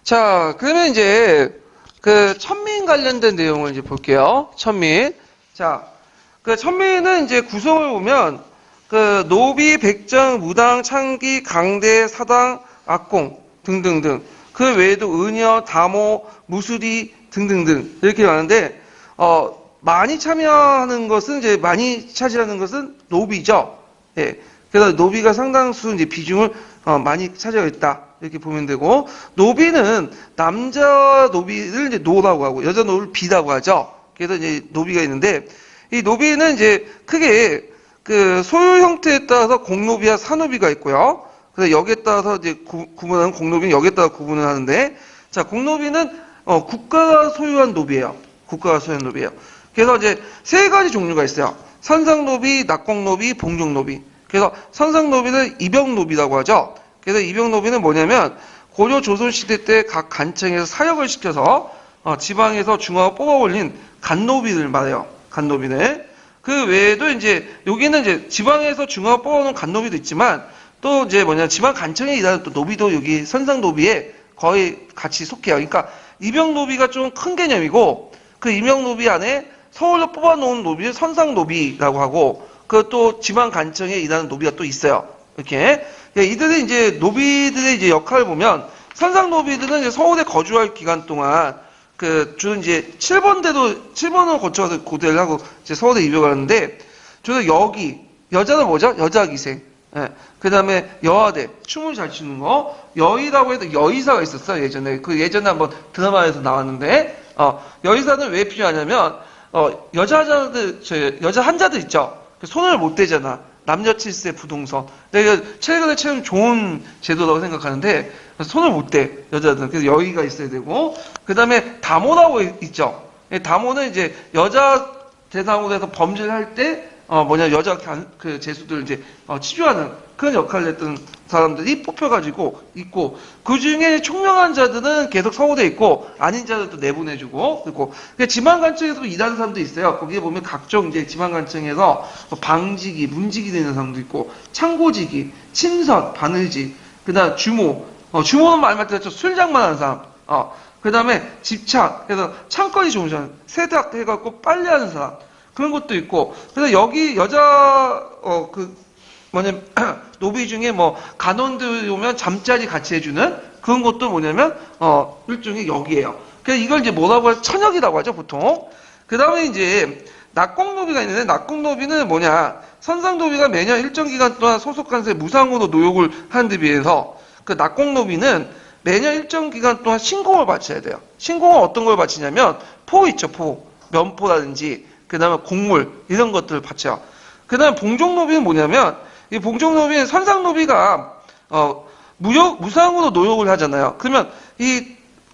자, 그러면 이제 그 천민 관련된 내용을 이제 볼게요. 천민. 자, 그 천민은 이제 구성을 보면 그 노비, 백정, 무당, 창기, 강대, 사당, 악공 등등등. 그 외에도 은여, 다모, 무수리 등등등 이렇게 많은데 많이 참여하는 것은 이제 많이 차지하는 것은 노비죠. 예. 그래서 노비가 상당수 이제 비중을 많이 차지하고 있다. 이렇게 보면 되고, 노비는 남자 노비를 이제 노라고 하고, 여자 노비를 비라고 하죠. 그래서 이제 노비가 있는데, 이 노비는 이제 크게 그 소유 형태에 따라서 공노비와 사노비가 있고요. 그래서 여기에 따라서 이제 구분하는 공노비는 여기에 따라 구분을 하는데, 자, 공노비는 국가가 소유한 노비예요. 국가가 소유한 노비예요. 그래서 이제 세 가지 종류가 있어요. 선상노비, 낙공노비, 봉종노비. 그래서 선상노비는 이병노비라고 하죠. 그래서 이병노비는 뭐냐면 고려 조선시대 때 각 간청에서 사역을 시켜서 지방에서 중화가 뽑아 올린 간노비를 말해요. 간노비네. 그 외에도 이제 여기는 이제 지방에서 중화가 뽑아 놓은 간노비도 있지만 또 이제 지방 간청에 일하는 또 노비도 여기 선상노비에 거의 같이 속해요. 그러니까 이병노비가 좀 큰 개념이고 그 이병노비 안에 서울로 뽑아 놓은 노비를 선상노비라고 하고 그 또 지방 간청에 일하는 노비가 또 있어요. 이렇게. 이들이 이제 노비들의 이제 역할을 보면 선상 노비들은 이제 서울에 거주할 기간 동안 그 주로 이제 7번을 거쳐서 고대를 하고 이제 서울에 입역을 하는데 주로 여기 여자는 뭐죠? 여자 기생. 예. 그다음에 여아대 춤을 잘 추는 거 여의라고 해도 여의사가 있었어요 예전에. 그 예전에 한번 드라마에서 나왔는데 여의사는 왜 필요하냐면 여자 한자들 있죠. 손을 못 대잖아. 남녀 칠세 부동서. 내가 최근에 참 좋은 제도라고 생각하는데 손을 못 대 여자들은. 그래서 여의가 있어야 되고 그 다음에 다모라고 있죠. 다모는 이제 여자 대상으로 해서 범죄를 할 때 여자 그 죄수들 이제 치료하는 그런 역할을 했던 사람들이 뽑혀가지고 있고 그 중에 총명한 자들은 계속 서울에 있고 아닌 자들도 내보내주고 그리고 지방간청에서 일하는 사람도 있어요. 거기에 보면 각종 이제 지방간청에서 방지기, 문지기 되는 사람도 있고 창고지기, 친선, 바늘지, 그다음 주모, 주모는 말만 들었죠. 술장만 하는 사람. 그 다음에 집착, 그래서 창거리 좋은 사람, 세탁 해갖고 빨래하는 사람. 그런 것도 있고, 그래서 여기 여자, 노비 중에 간원들 오면 잠자리 같이 해주는 그런 것도 뭐냐면, 일종의 여기에요. 그래서 이걸 이제 뭐라고 해서 천역이라고 하죠, 보통. 그 다음에 이제, 낙공노비가 있는데, 낙공노비는 선상노비가 매년 일정 기간 동안 소속관세 무상으로 노역을 하는 데 비해서, 그 낙공노비는 매년 일정 기간 동안 신공을 바쳐야 돼요. 신공은 어떤 걸 바치냐면, 포 있죠, 포. 면포라든지, 그 다음에 곡물, 이런 것들을 바쳐요. 그 다음에 봉종노비는 뭐냐면, 이 봉종노비는 선상노비가, 무상으로 노역을 하잖아요. 그러면,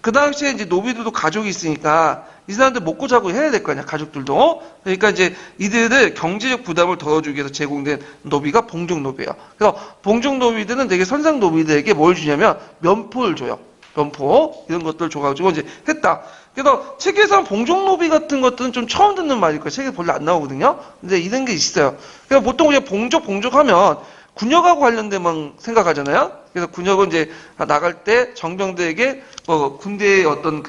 그 당시에 이제 노비들도 가족이 있으니까, 이 사람들 먹고 자고 해야 될 거 아니야, 가족들도. 그러니까 이제 이들의 경제적 부담을 덜어주기 위해서 제공된 노비가 봉종노비예요. 그래서 봉종노비들은 되게 선상노비들에게 뭘 주냐면, 면포를 줘요. 면포, 이런 것들을 줘가지고 이제 했다. 그래서 책에서 봉종노비 같은 것들은 좀 처음 듣는 말일 거예요. 책에 별로 안 나오거든요. 근데 이런 게 있어요. 그래서 보통 그냥 봉족 하면 군역하고 관련된만 생각하잖아요. 그래서 군역은 이제 나갈 때 정병들에게 군대의 어떤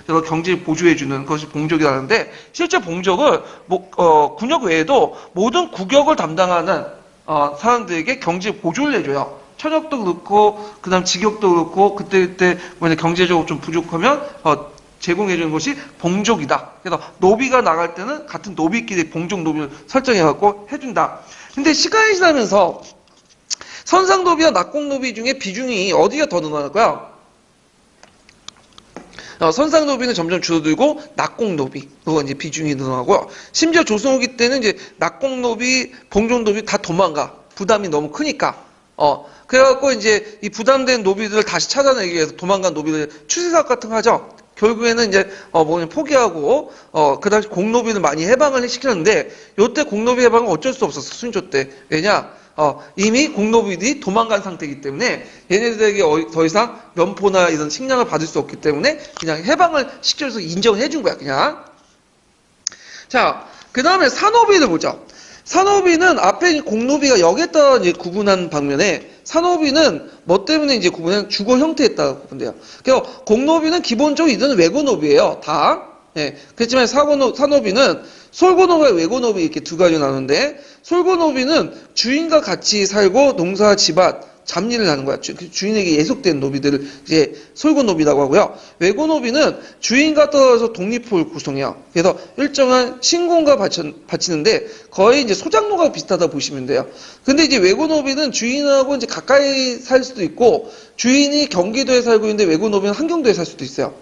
여러 경제를 보조해주는 것이 봉족이라는데 실제 봉족은 군역 외에도 모든 국역을 담당하는 사람들에게 경제 보조를 해줘요. 천역도 그렇고 그다음 직역도 그렇고 그때 경제적으로 좀 부족하면 제공해주는 것이 봉족이다. 그래서 노비가 나갈 때는 같은 노비끼리 봉족 노비를 설정해갖고 해준다. 근데 시간이 지나면서 선상노비와 낙공노비 중에 비중이 어디가 더 늘어날까요? 선상노비는 점점 줄어들고 낙공노비 그거 이제 비중이 늘어나고요. 심지어 조선 후기 때는 이제 낙공노비, 봉종노비 다 도망가. 부담이 너무 크니까. 그래갖고 이제 이 부담된 노비들을 다시 찾아내기 위해서 도망간 노비들 추세사업 같은 거 하죠. 결국에는 이제 포기하고 그 당시 공노비를 많이 해방을 시켰는데 요때 공노비 해방은 어쩔 수 없었어. 순조 때. 왜냐? 이미 공노비들이 도망간 상태이기 때문에 얘네들에게 더 이상 면포나 이런 식량을 받을 수 없기 때문에 그냥 해방을 시켜서 인정을 해준 거야. 그냥. 자, 그 다음에 사노비를 보죠. 사노비는 앞에 공노비가 역에 따라 이제 구분한 방면에 산호비는 뭐 때문에 이제 구분하면 주거 형태에 따라 구분돼요. 그래서 공노비는 기본적으로 이들은 외고노비예요. 다. 예. 그렇지만 산호비는 솔고노비와 외고노비 이렇게 두 가지로 나누는데, 솔고노비는 주인과 같이 살고 농사 집안 잡일을 하는 거야. 주인에게 예속된 노비들을 이제 솔고노비라고 하고요. 외고노비는 주인과 떨어져서 독립을 구성해요. 그래서 일정한 신공과 바치는데 거의 이제 소작농과 비슷하다 보시면 돼요. 근데 이제 외고노비는 주인하고 이제 가까이 살 수도 있고, 주인이 경기도에 살고 있는데 외고노비는 한경도에 살 수도 있어요.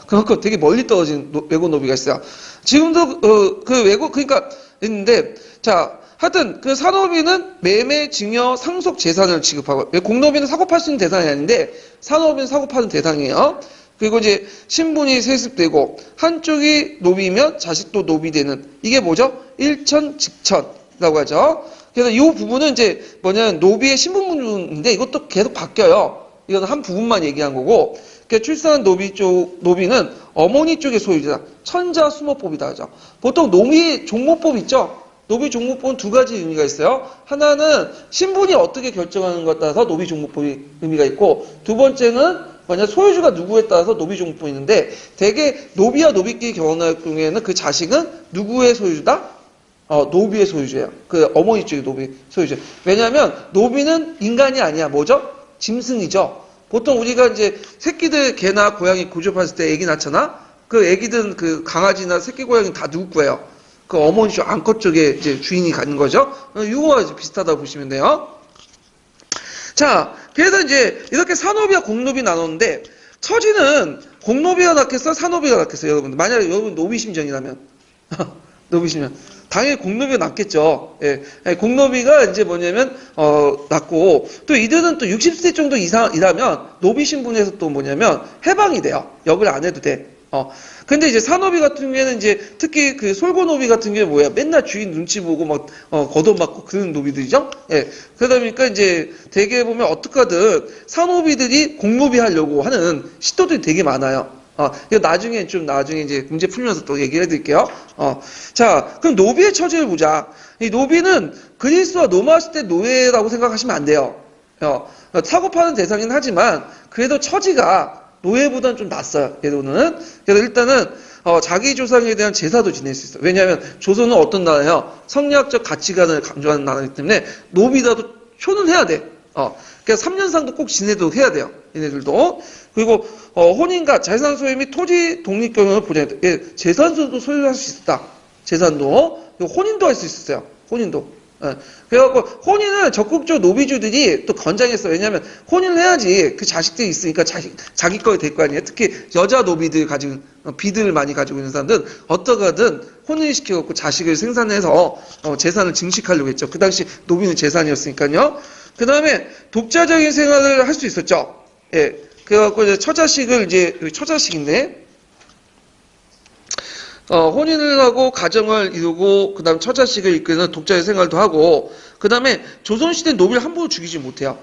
그만큼 되게 멀리 떨어진 외고노비가 있어요. 지금도 그러니까 있는데, 자, 하여튼 그 산호비는 매매, 증여, 상속 재산을 취급하고, 공노비는 사고 팔 수 있는 대상이 아닌데 산호비는 사고 파는 대상이에요. 그리고 이제 신분이 세습되고 한쪽이 노비면 자식도 노비되는, 이게 뭐죠? 일천직천이라고 하죠. 그래서 이 부분은 이제 뭐냐면 노비의 신분 부분인데 이것도 계속 바뀌어요. 이건 한 부분만 얘기한 거고, 그러니까 출산한 노비는 어머니 쪽의 소유자, 천자수모법이다 하죠. 보통 노비 종모법 있죠? 노비 종목법은 두 가지 의미가 있어요. 하나는 신분이 어떻게 결정하는 것에 따라서 노비 종목법이 의미가 있고, 두 번째는 만약 소유주가 누구에 따라서 노비 종목법이 있는데, 대개 노비와 노비끼리 결혼할 경우에는 그 자식은 누구의 소유주다? 노비의 소유주예요. 그 어머니 쪽의 노비 소유주. 왜냐하면 노비는 인간이 아니야. 뭐죠? 짐승이죠. 보통 우리가 이제 새끼들 개나 고양이 고집했을 때 애기 낳잖아. 그 애기든 그 강아지나 새끼 고양이 다 누구 거예요? 그 어머니 쪽 암컷 쪽에 이제 주인이 가는 거죠. 이거와 비슷하다고 보시면 돼요. 자, 그래서 이제 이렇게 산호비와 공노비 나눴는데, 처지는 공노비가 낫겠어? 산호비가 낫겠어요, 여러분? 만약에 여러분 노비 심정이라면. 노비 심정. 당연히 공노비가 낫겠죠. 예. 공노비가 이제 뭐냐면, 낫고, 또 이들은 또 60세 정도 이상이라면, 노비 신분에서 또 뭐냐면, 해방이 돼요. 역을 안 해도 돼. 근데 이제 산호비 같은 경우에는 이제 특히 그 솔고노비 같은 경우에 뭐야? 맨날 주인 눈치 보고 막, 걷어맞고 그런 노비들이죠? 예. 그러다 보니까 이제 대개 보면 어떡하든 산호비들이 공노비 하려고 하는 시도들이 되게 많아요. 이거 나중에 이제 문제 풀면서 또 얘기를 해드릴게요. 자, 그럼 노비의 처지를 보자. 이 노비는 그리스와 로마 시대 노예라고 생각하시면 안 돼요. 사고 파는 대상이긴 하지만, 그래도 처지가 노예보다는 좀 낫어요. 얘도는. 그래서 일단은 자기 조상에 대한 제사도 지낼 수 있어요. 왜냐하면 조선은 어떤 나라예요? 성리학적 가치관을 강조하는 나라이기 때문에 노비라도 초는해야 돼. 그래서 3년상도 꼭 지내도록 해야 돼요. 얘네들도. 그리고 혼인과 재산 소유 및 토지 독립 경영을 보장해야 돼. 예, 재산도 소유할 수 있다. 재산도. 그리고 혼인도 할 수 있었어요. 혼인도. 그래갖고 혼인을 적극적으로 노비주들이 또 권장했어요. 왜냐하면 혼인을 해야지 그 자식들이 있으니까 자기 거에 될 거 아니에요. 특히 여자 노비들 가지고 비들을 많이 가지고 있는 사람들은 어떠하든 혼인을 시켜갖고 자식을 생산해서 재산을 증식하려고 했죠. 그 당시 노비는 재산이었으니까요. 그 다음에 독자적인 생활을 할 수 있었죠. 예. 그래갖고 이제 처자식인데. 혼인을 하고 가정을 이루고 그다음 처자식을 이끄는 독자의 생활도 하고, 그다음에 조선시대 노비를 함부로 죽이지 못해요.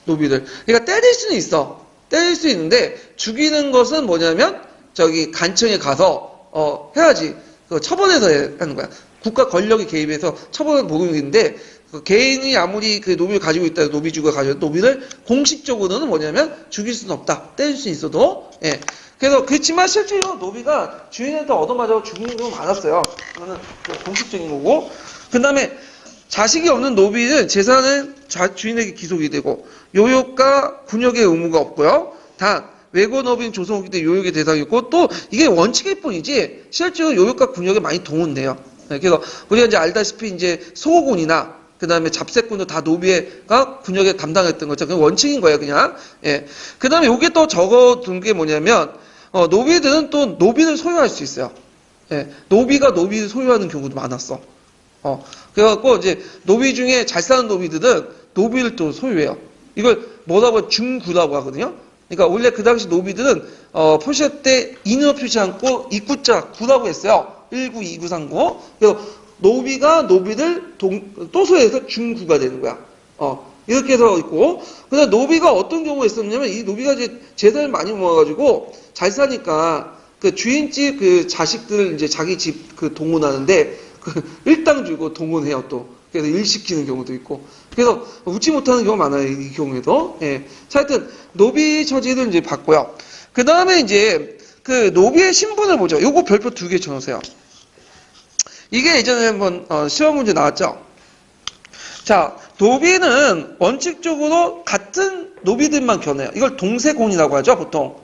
노비들. 그러니까 때릴 수는 있어. 때릴 수 있는데 죽이는 것은 뭐냐면 저기 간청에 가서 해야지. 처벌해서 하는 거야. 국가 권력이 개입해서 처벌을 목용인데, 개인이 아무리 그 노비를 가지고 있다, 노비주가 가지고 있다, 노비를 공식적으로는 뭐냐면 죽일 수는 없다. 때릴 수는 있어도. 예. 그래서 그렇지만 실제로 노비가 주인한테 얻어맞아 죽는 경우가 많았어요. 그거는 공식적인 거고. 그 다음에 자식이 없는 노비는 재산은 주인에게 기속이 되고, 요역과 군역의 의무가 없고요. 단 외고노비는 조선 후기 때 요역의 대상이었고, 또 이게 원칙일 뿐이지 실제로 요역과 군역에 많이 동원돼요. 그래서 우리가 이제 알다시피 이제 소호군이나 그 다음에 잡새꾼도 다 노비가 군역에 담당했던 거죠. 그냥 원칙인 거예요, 그냥. 예. 그 다음에 요게 또 적어둔 게 뭐냐면, 노비들은 또 노비를 소유할 수 있어요. 예. 노비가 노비를 소유하는 경우도 많았어. 그래갖고 이제 노비 중에 잘 사는 노비들은 노비를 또 소유해요. 이걸 뭐라고 중구라고 하거든요. 그러니까 원래 그 당시 노비들은 표시할 때 인을 표시 않고 입구자 구라고 했어요. 19, 29, 39. 그래서 노비가 노비를 또 소유해서 중구가 되는 거야. 이렇게 해서 있고, 그다음 노비가 어떤 경우가 있었냐면, 이 노비가 이제 재산을 많이 모아가지고 잘 사니까 그 주인집 그 자식들 이제 자기 집 그 동원하는데 그 일당 주고 동원해요 또. 그래서 일 시키는 경우도 있고. 그래서 웃지 못하는 경우가 많아요. 이 경우에도. 예. 자, 하여튼 노비 처지를 이제 봤고요. 그 다음에 이제 그 노비의 신분을 보죠. 요거 별표 2개 쳐놓으세요. 이게 예전에 한번 시험 문제 나왔죠. 자, 노비는 원칙적으로 같은 노비들만 겨눠요. 이걸 동세곤이라고 하죠, 보통.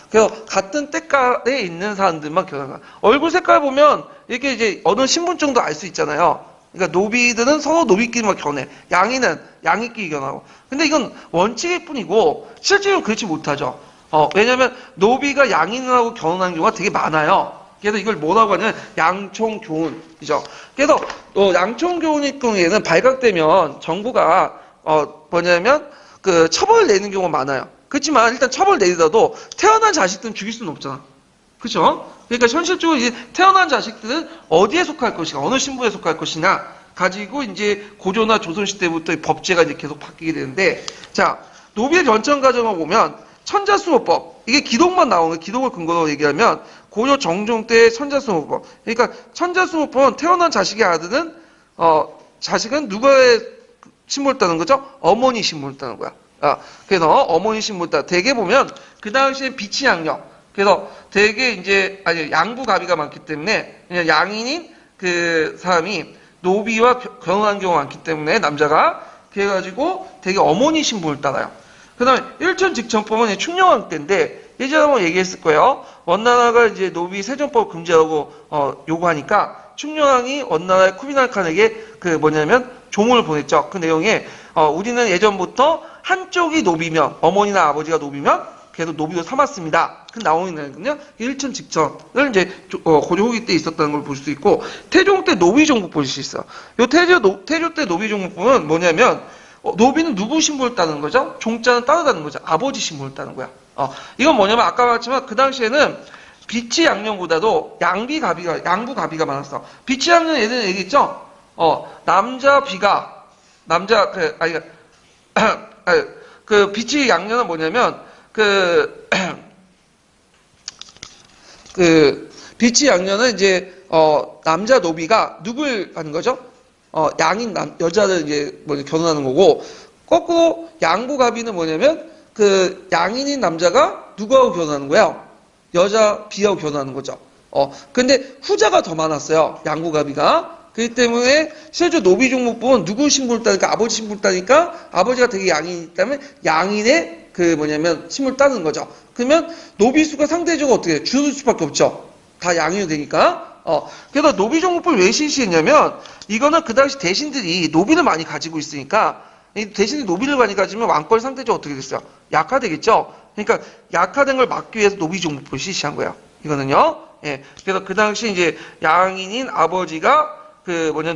그래서 같은 때깔에 있는 사람들만 겨눠요. 얼굴 색깔 보면 이렇게 이제 어느 신분증도 알 수 있잖아요. 그러니까 노비들은 서로 노비끼리만 겨내. 양이는 양이끼리 겨누고. 근데 이건 원칙일 뿐이고 실제로 그렇지 못하죠. 왜냐면 노비가 양인하고 결혼하는 경우가 되게 많아요. 그래서 이걸 뭐라고 하냐면 양총교훈이죠. 그래서 양총교훈일 경우에는 발각되면 정부가 뭐냐면 그 처벌을 내는 경우가 많아요. 그렇지만 일단 처벌 내리더라도 태어난 자식들은 죽일 수는 없잖아. 그렇죠? 그러니까 현실적으로 이제 태어난 자식들은 어디에 속할 것이냐, 어느 신분에 속할 것이냐 가지고 이제 고조나 조선시대부터 법제가 이제 계속 바뀌게 되는데, 자, 노비의 전천 과정을 보면 천자수호법, 이게 기록만 나오는, 기록을 근거로 얘기하면 고려 정종 때의 천자수호법. 그러니까 천자수호법은 태어난 자식의 아들은 자식은 누가의 신분을 따는 거죠? 어머니 신분을 따는 거야. 그래서 어머니 신분을 따. 대개 보면 그 당시에 비치양령. 그래서 대개 이제 양부가비가 많기 때문에 그냥 양인인 그 사람이 노비와 결혼한 경우가 많기 때문에 남자가 그래가지고 되게 어머니 신분을 따라요. 그다음에 일천직천법은 충녕왕 때인데 예전에 한번 얘기했을 거예요. 원나라가 이제 노비 세존법 금지하고 요구하니까 충녕왕이 원나라의 쿠비나이 칸에게 그 뭐냐면 조문을 보냈죠. 그 내용에 우리는 예전부터 한쪽이 노비면 어머니나 아버지가 노비면 그래도 노비로 삼았습니다. 그 나오는 거는요. 일천직천을 이제 고조 후기 때 있었다는 걸 볼 수 있고 태종 때 노비종국 볼 수 있어요. 요 태조 때 노비종국은 뭐냐면 노비는 누구 신분을 따는 거죠? 종자는 따르다는 거죠. 아버지 신분을 따는 거야. 이건 뭐냐면 아까 말했지만 그 당시에는 비치양령보다도 양부가비가 많았어. 비치양령 예전에 얘기했죠? 그 비치양령은 뭐냐면 비치양령은 이제 남자 노비가 누굴 하는 거죠? 양인 여자를 이제 결혼하는 거고, 거꾸로 양부가비는 뭐냐면 그 양인인 남자가 누구하고 결혼하는 거예요? 여자 비하고 결혼하는 거죠. 근데 후자가 더 많았어요. 양부가비가. 그렇기 때문에 실제 노비종목부는 누구 신분을 따니까 아버지 신분을 따니까 아버지가 되게 양인이기 때문에 양인의 그 뭐냐면 신분을 따는 거죠. 그러면 노비수가 상대적으로 어떻게 줄어들 수밖에 없죠. 다 양인이 되니까. 그래서 노비종목부를 왜 실시했냐면 이거는 그 당시 대신들이 노비를 많이 가지고 있으니까 대신들이 노비를 많이 가지면 왕권이 상대적으로 어떻게 됐어요? 약화되겠죠. 그러니까 약화된 걸 막기 위해서 노비종목부를 실시한 거예요. 이거는요. 예. 그래서 그 당시 이제 양인인 아버지가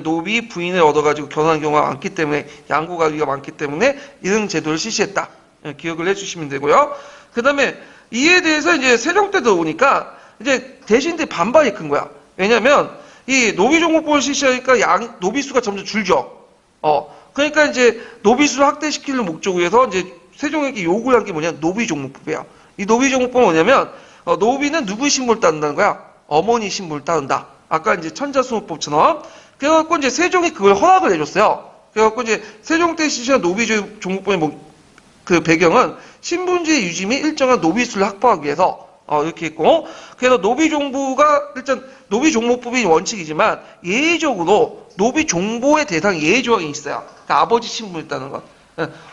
노비 부인을 얻어가지고 결혼한 경우가 많기 때문에 양고가비가 많기 때문에 이런 제도를 실시했다. 예, 기억을 해주시면 되고요. 그 다음에 이에 대해서 이제 세종 때 들어오니까 이제 대신들이 반발이 큰 거야. 왜냐면 이 노비종목법을 실시하니까 노비수가 점점 줄죠. 그러니까 이제 노비수를 확대시키는 목적으로 해서 이제 세종에게 요구를 한 게 뭐냐? 노비종목법이에요. 이 노비종목법은 뭐냐면 노비는 누구의 신분을 따른다는 거야? 어머니 신분을 따른다. 아까 이제 천자수호법처럼. 그래갖고 이제 세종이 그걸 허락을 해줬어요. 그래갖고 이제 세종 때 실시한 노비종목법의 그 배경은 신분주의 유지 및 일정한 노비수를 확보하기 위해서 이렇게 했고, 그래서 노비종부가 일단 노비종목법이 원칙이지만 예외적으로 노비종보의 대상 예외 조항이 있어요. 그러니까 아버지 신분을 따는 것.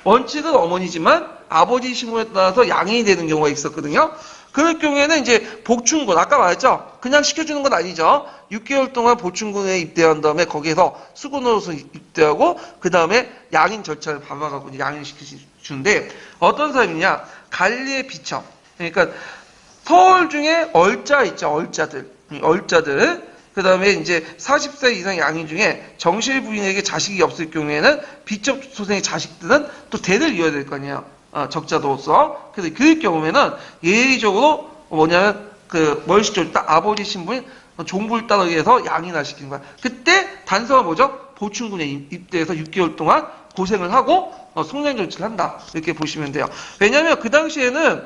원칙은 어머니지만 아버지 신분에 따라서 양인이 되는 경우가 있었거든요. 그럴 경우에는 이제 복춘군, 아까 말했죠? 그냥 시켜주는 건 아니죠. 6개월 동안 복춘군에 입대한 다음에 거기에서 수군으로서 입대하고 그 다음에 양인 절차를 밟아가고 양인을 시켜주는데 어떤 사람이냐? 관리의 비청. 그러니까 서울 중에 얼자 있죠. 얼자들. 그 다음에 이제 40세 이상 양인 중에 정실 부인에게 자식이 없을 경우에는 비첩 소생의 자식들은 또 대를 이어야 될 거 아니에요. 적자도로서. 그래서 그 경우에는 예외적으로 뭐냐면 멀시죠. 딱 아버지 신분인 종부를 따르기 위해서 양인화 시키는 거야. 그때 단서가 뭐죠? 보충군에 입대해서 6개월 동안 고생을 하고 성장 조치를 한다. 이렇게 보시면 돼요. 왜냐하면 그 당시에는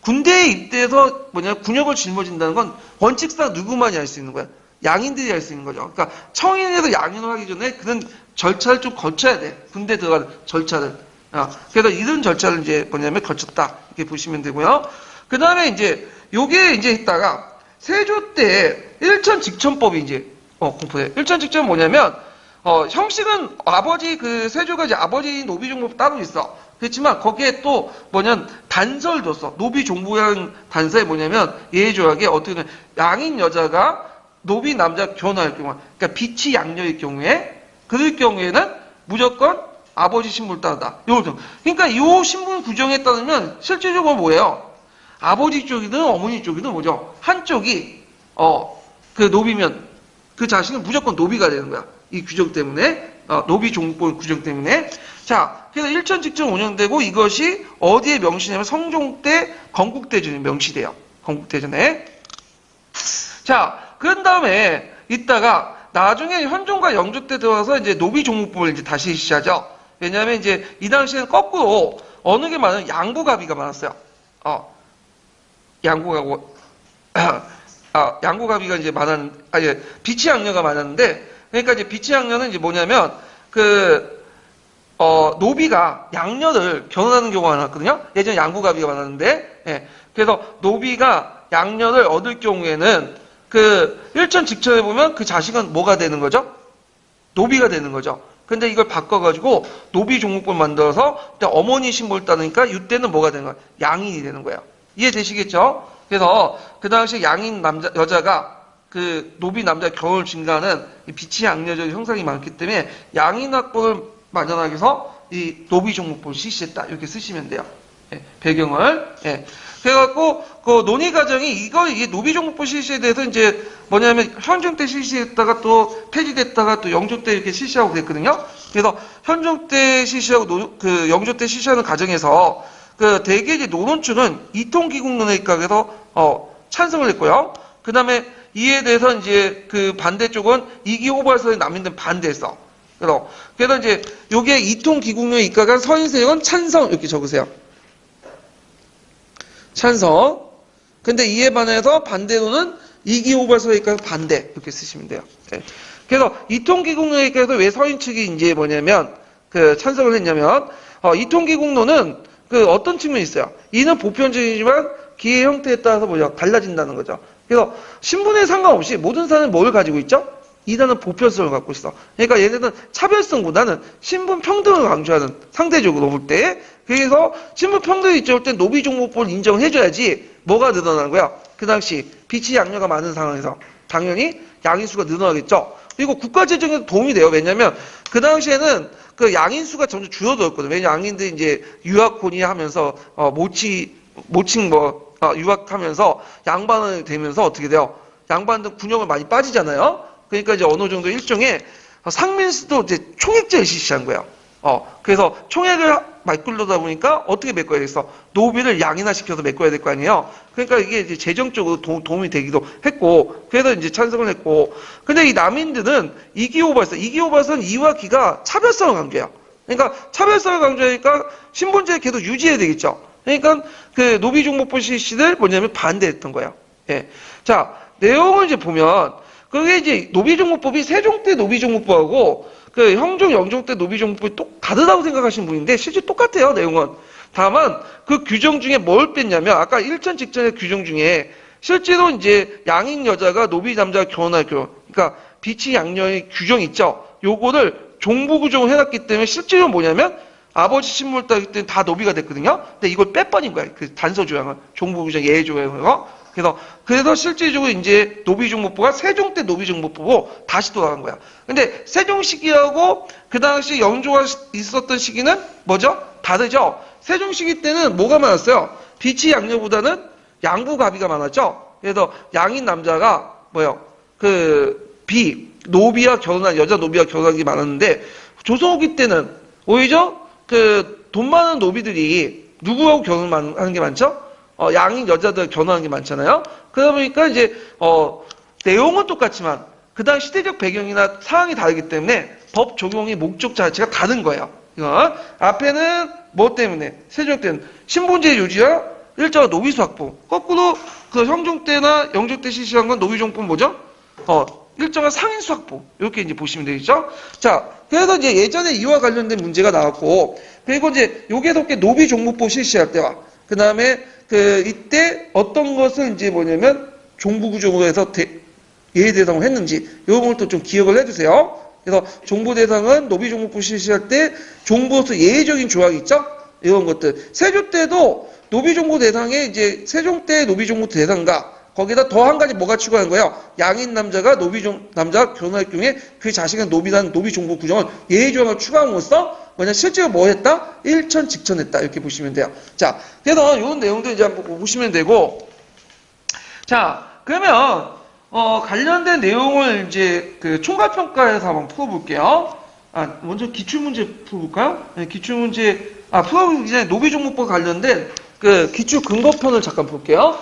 군대에 입대해서 군역을 짊어진다는 건 원칙상 누구만이 할 수 있는 거야? 양인들이 할 수 있는 거죠. 그러니까 청인에서 양인을 하기 전에 그는 절차를 좀 거쳐야 돼. 군대 들어가는 절차를. 그래서 이런 절차를 이제 뭐냐면 거쳤다. 이렇게 보시면 되고요. 그 다음에 이제 요게 이제 있다가 세조 때 일천직천법이 이제 공포돼. 일천직천은 뭐냐면 형식은 아버지 그 세조가 이제 아버지 노비종법 따로 있어. 그렇지만 거기에 또 뭐냐면 단서를 뒀어. 노비종부라는 단서에 뭐냐면 예조하게 어떻게 보면 양인 여자가 노비 남자 결혼할 경우, 그러니까 비치 양녀일 경우에 그럴 경우에는 무조건 아버지 신분을 따른다. 요거 그러니까 이 신분 규정에 따르면 실질적으로 뭐예요? 아버지 쪽이든 어머니 쪽이든 뭐죠? 한쪽이 그 노비면 그 자식은 무조건 노비가 되는 거야. 이 규정 때문에 노비 종법 규정 때문에. 자, 그래서 일천직천 운영되고 이것이 어디에 명시냐면 성종 때 건국대전에 명시돼요. 건국대전에. 자, 그런 다음에 이따가 나중에 현종과 영조 때 들어와서 이제 노비 종목법을 이제 다시 시작하죠. 왜냐하면 이제 이 당시에는 거꾸로 어느 게 많아요? 양구가비가 많았어요. 양구가비가 이제 비치양녀가 많았는데, 그러니까 이제 비치양녀는 이제 뭐냐면 노비가 양녀를 결혼하는 경우가 많았거든요. 예전에 양구가비가 많았는데, 예. 그래서 노비가 양녀를 얻을 경우에는 일천직천에 보면 그 자식은 뭐가 되는 거죠? 노비가 되는 거죠. 근데 이걸 바꿔가지고 노비 종목법을 만들어서 어머니 신분을 따르니까 이때는 뭐가 되는 거야? 양인이 되는 거예요. 이해되시겠죠? 그래서 그 당시 양인 여자가 그 노비 남자 결혼을 증가하는 비치 양녀적 형상이 많기 때문에 양인학법을 마련하기 위해서 이 노비 종목법을 실시했다. 이렇게 쓰시면 돼요. 예, 배경을. 예. 그래갖고 그 논의 과정이 이게 노비 종목법 실시에 대해서 이제 뭐냐면 현종 때 실시했다가 또 폐지됐다가 또 영조 때 이렇게 실시하고 그랬거든요. 그래서 현종 때 실시하고 영조 때 실시하는 과정에서 대개 이제 논원ቹ는 이통기국론에 입각해서 찬성을 했고요. 그 다음에 이에 대해서 이제 그 반대쪽은 이기호발서에 남인들 반대했어. 그래서 이제 요게 이통기국론에 입각한 서인세력은 찬성 이렇게 적으세요. 찬성. 근데 이에 반해서 반대로는 이기호발서에 입각해서 반대 이렇게 쓰시면 돼요. 네. 그래서 이통기국론에 입각해서 왜 서인 측이 이제 뭐냐면 찬성을 했냐면 이통기국론은 어떤 측면이 있어요. 이는 보편적이지만 기회 형태에 따라서 달라진다는 거죠. 그래서 신분에 상관없이 모든 사람은 뭘 가지고 있죠? 이단은 보편성을 갖고 있어. 그러니까 얘네들은 차별성보다는 신분 평등을 강조하는 상대적으로 볼 때. 그래서 신분 평등이 있을 때 노비 종목법을 인정해줘야지 뭐가 늘어나는 거야? 그 당시 비치 양녀가 많은 상황에서 당연히 양인수가 늘어나겠죠. 그리고 국가 재정에도 도움이 돼요. 왜냐면 그 당시에는 양인수가 점점 줄어들었거든요. 왜냐면 양인들이 이제 유학혼이 하면서 유학하면서 양반을 되면서 어떻게 돼요? 양반들 군역을 많이 빠지잖아요. 그러니까 이제 어느 정도 일종의 상민수도 이제 총액제를 실시한 거예요. 그래서 총액을 메꾸려다 보니까 어떻게 메꿔야 되겠어? 노비를 양인화시켜서 메꿔야 될 거 아니에요? 그러니까 이게 이제 재정적으로 도움이 되기도 했고, 그래서 이제 찬성을 했고, 근데 이 남인들은 이기호발서는 이와 기가 차별성을 강조해요. 그러니까 차별성을 강조하니까 신분제를 계속 유지해야 되겠죠. 그러니까 노비종목법 실시를 뭐냐면 반대했던 거예요. 예. 자, 내용을 이제 보면, 그게 이제 노비종목법이 세종 때 노비종목법하고 형종, 영종 때 노비종목법이 다르다고 생각하시는 분인데 실제 똑같아요, 내용은. 다만 그 규정 중에 뭘 뺐냐면 아까 일천직전의 규정 중에 실제로 이제 양인 여자가 노비 남자가 결혼할 경우, 그러니까 비치 양녀의 규정 있죠. 요거를 종부 규정을 해놨기 때문에 실제로 뭐냐면 아버지 신분을 따기 때문에 다 노비가 됐거든요. 근데 이걸 빼버린 거예요. 그 단서 조항을 종부 규정 예외 조항을. 그래서 실질적으로 이제 노비종목법가 세종 때 노비종목법으로 다시 돌아간 거야. 근데 세종 시기하고 그 당시 영조가 있었던 시기는 뭐죠? 다르죠? 세종 시기 때는 뭐가 많았어요? 비치 양녀보다는 양부가비가 많았죠? 그래서 양인 남자가 노비와 결혼한, 여자 노비와 결혼한 게 많았는데, 조선후기 때는 오히려 돈 많은 노비들이 누구하고 결혼하는 게 많죠? 양인 여자들 결혼하는 게 많잖아요. 그러다 보니까 이제 내용은 똑같지만 그 당 시대적 배경이나 상황이 다르기 때문에 법 적용의 목적 자체가 다른 거예요. 이거 앞에는 뭐 때문에 세종 때는 신분제 유지와 일정한 노비수 확보. 거꾸로 형종 때나 영조 때 실시한 건 노비종법 뭐죠? 일정한 상인수 확보. 이렇게 이제 보시면 되겠죠. 자, 그래서 이제 예전에 이와 관련된 문제가 나왔고, 그리고 이제 요괴롭게 노비 종목법 실시할 때와, 그 다음에 이때 어떤 것을 이제 뭐냐면 종부구조로 해서 예외 대상을 했는지, 요 부분을 또 좀 기억을 해주세요. 그래서 종부 대상은 노비 종목법 실시할 때 종부로서 예외적인 조항이 있죠? 이런 것들. 세조 때도 노비 종부 대상에 이제 세종 때 노비 종부 대상과 거기다 더 한 가지 뭐가 추가한 거예요? 양인 남자가 남자가 결혼할 경우에 그 자식은 노비라는 노비 종부 구정을 예외 조항을 추가함으로써 뭐냐 실제로 뭐 했다? 일천 직천했다 이렇게 보시면 돼요. 자, 그래서 이런 내용도 이제 한번 보시면 되고, 자 그러면 관련된 내용을 이제 그 총괄평가에서 한번 풀어볼게요. 먼저 기출문제 풀어볼까요? 네, 기출문제 풀어보기 전에 노비 종목법 관련된 그 기출 근거편을 잠깐 볼게요.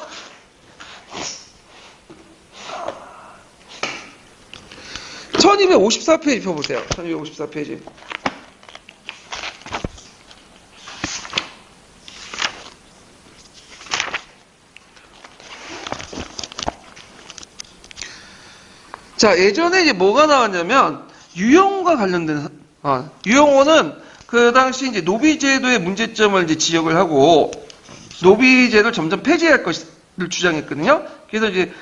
1254페이지 펴보세요. 1254페이지. 자, 예전에 이제 뭐가 나왔냐면, 유형과 관련된, 유형호는 그 당시 이제 노비제도의 문제점을 이제 지적을 하고, 노비제도를 점점 폐지할 것을 주장했거든요. 그래서 이제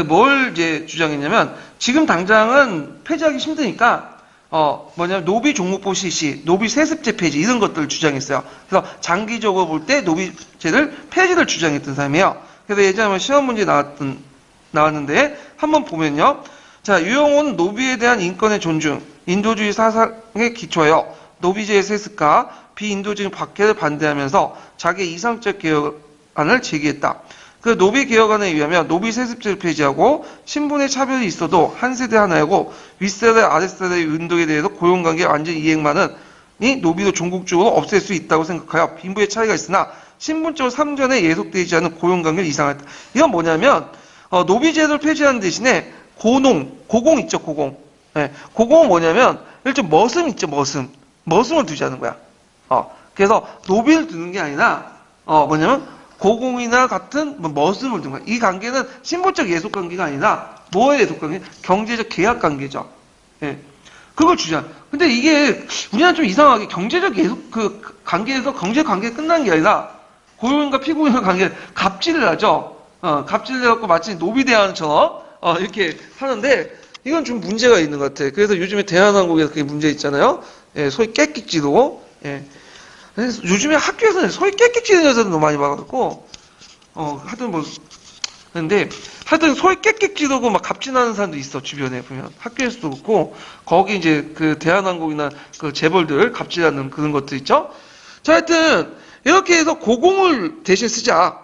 뭘 이제 주장했냐면, 지금 당장은 폐지하기 힘드니까, 뭐냐면 노비 종목법 실시, 노비 세습제 폐지 이런 것들을 주장했어요. 그래서 장기적으로 볼 때 노비제를 폐지를 주장했던 사람이에요. 그래서 예전에 시험 문제 나왔는데 한번 보면요. 자, 유형호는 노비에 대한 인권의 존중, 인도주의 사상에 기초하여 노비제의 세습과 비인도적인 박해를 반대하면서 자기의 이상적 개혁안을 제기했다. 그 노비 개혁안에 의하면 노비 세습제를 폐지하고 신분의 차별이 있어도 한 세대 하나이고 윗세대 아랫세대의 운동에 대해서 고용관계 완전 이행만은 이 노비도 종국적으로 없앨 수 있다고 생각하여 빈부의 차이가 있으나 신분적으로 3전에 예속되지 않은 고용관계를 이상하였다. 이건 뭐냐면 노비제도를 폐지하는 대신에 고공 있죠, 고공. 네, 고공은 뭐냐면 일종 머슴 있죠, 머슴을 두자는 거야. 그래서 노비를 두는 게 아니라 뭐냐면 고공이나 같은 머슴을 두는 거야. 이 관계는 신분적 예속 관계가 아니라 뭐의 예속 관계? 경제적 계약 관계죠. 예. 그걸 주장. 근데 이게 우리나라 좀 이상하게 경제적 예속 관계에서 경제 관계가 끝난 게 아니라 고용인과 피고인의 관계를 갑질을 하죠. 갑질을 해갖고 마치 노비 대항처럼 이렇게 하는데 이건 좀 문제가 있는 것 같아. 그래서 요즘에 대한항공에서 그게 문제 있잖아요. 예, 소위 깨끼지도. 예. 요즘에 학교에서는 소위 깨끼치는 여자들 너무 많이 봐갖고, 하여튼 근데, 하여튼 소위 깨끼지도고 막 갑질하는 사람도 있어, 주변에 보면. 학교에서도 그렇고, 거기 이제 대한항공이나 재벌들 갑질하는 그런 것들 있죠? 자, 하여튼, 이렇게 해서 고공을 대신 쓰자.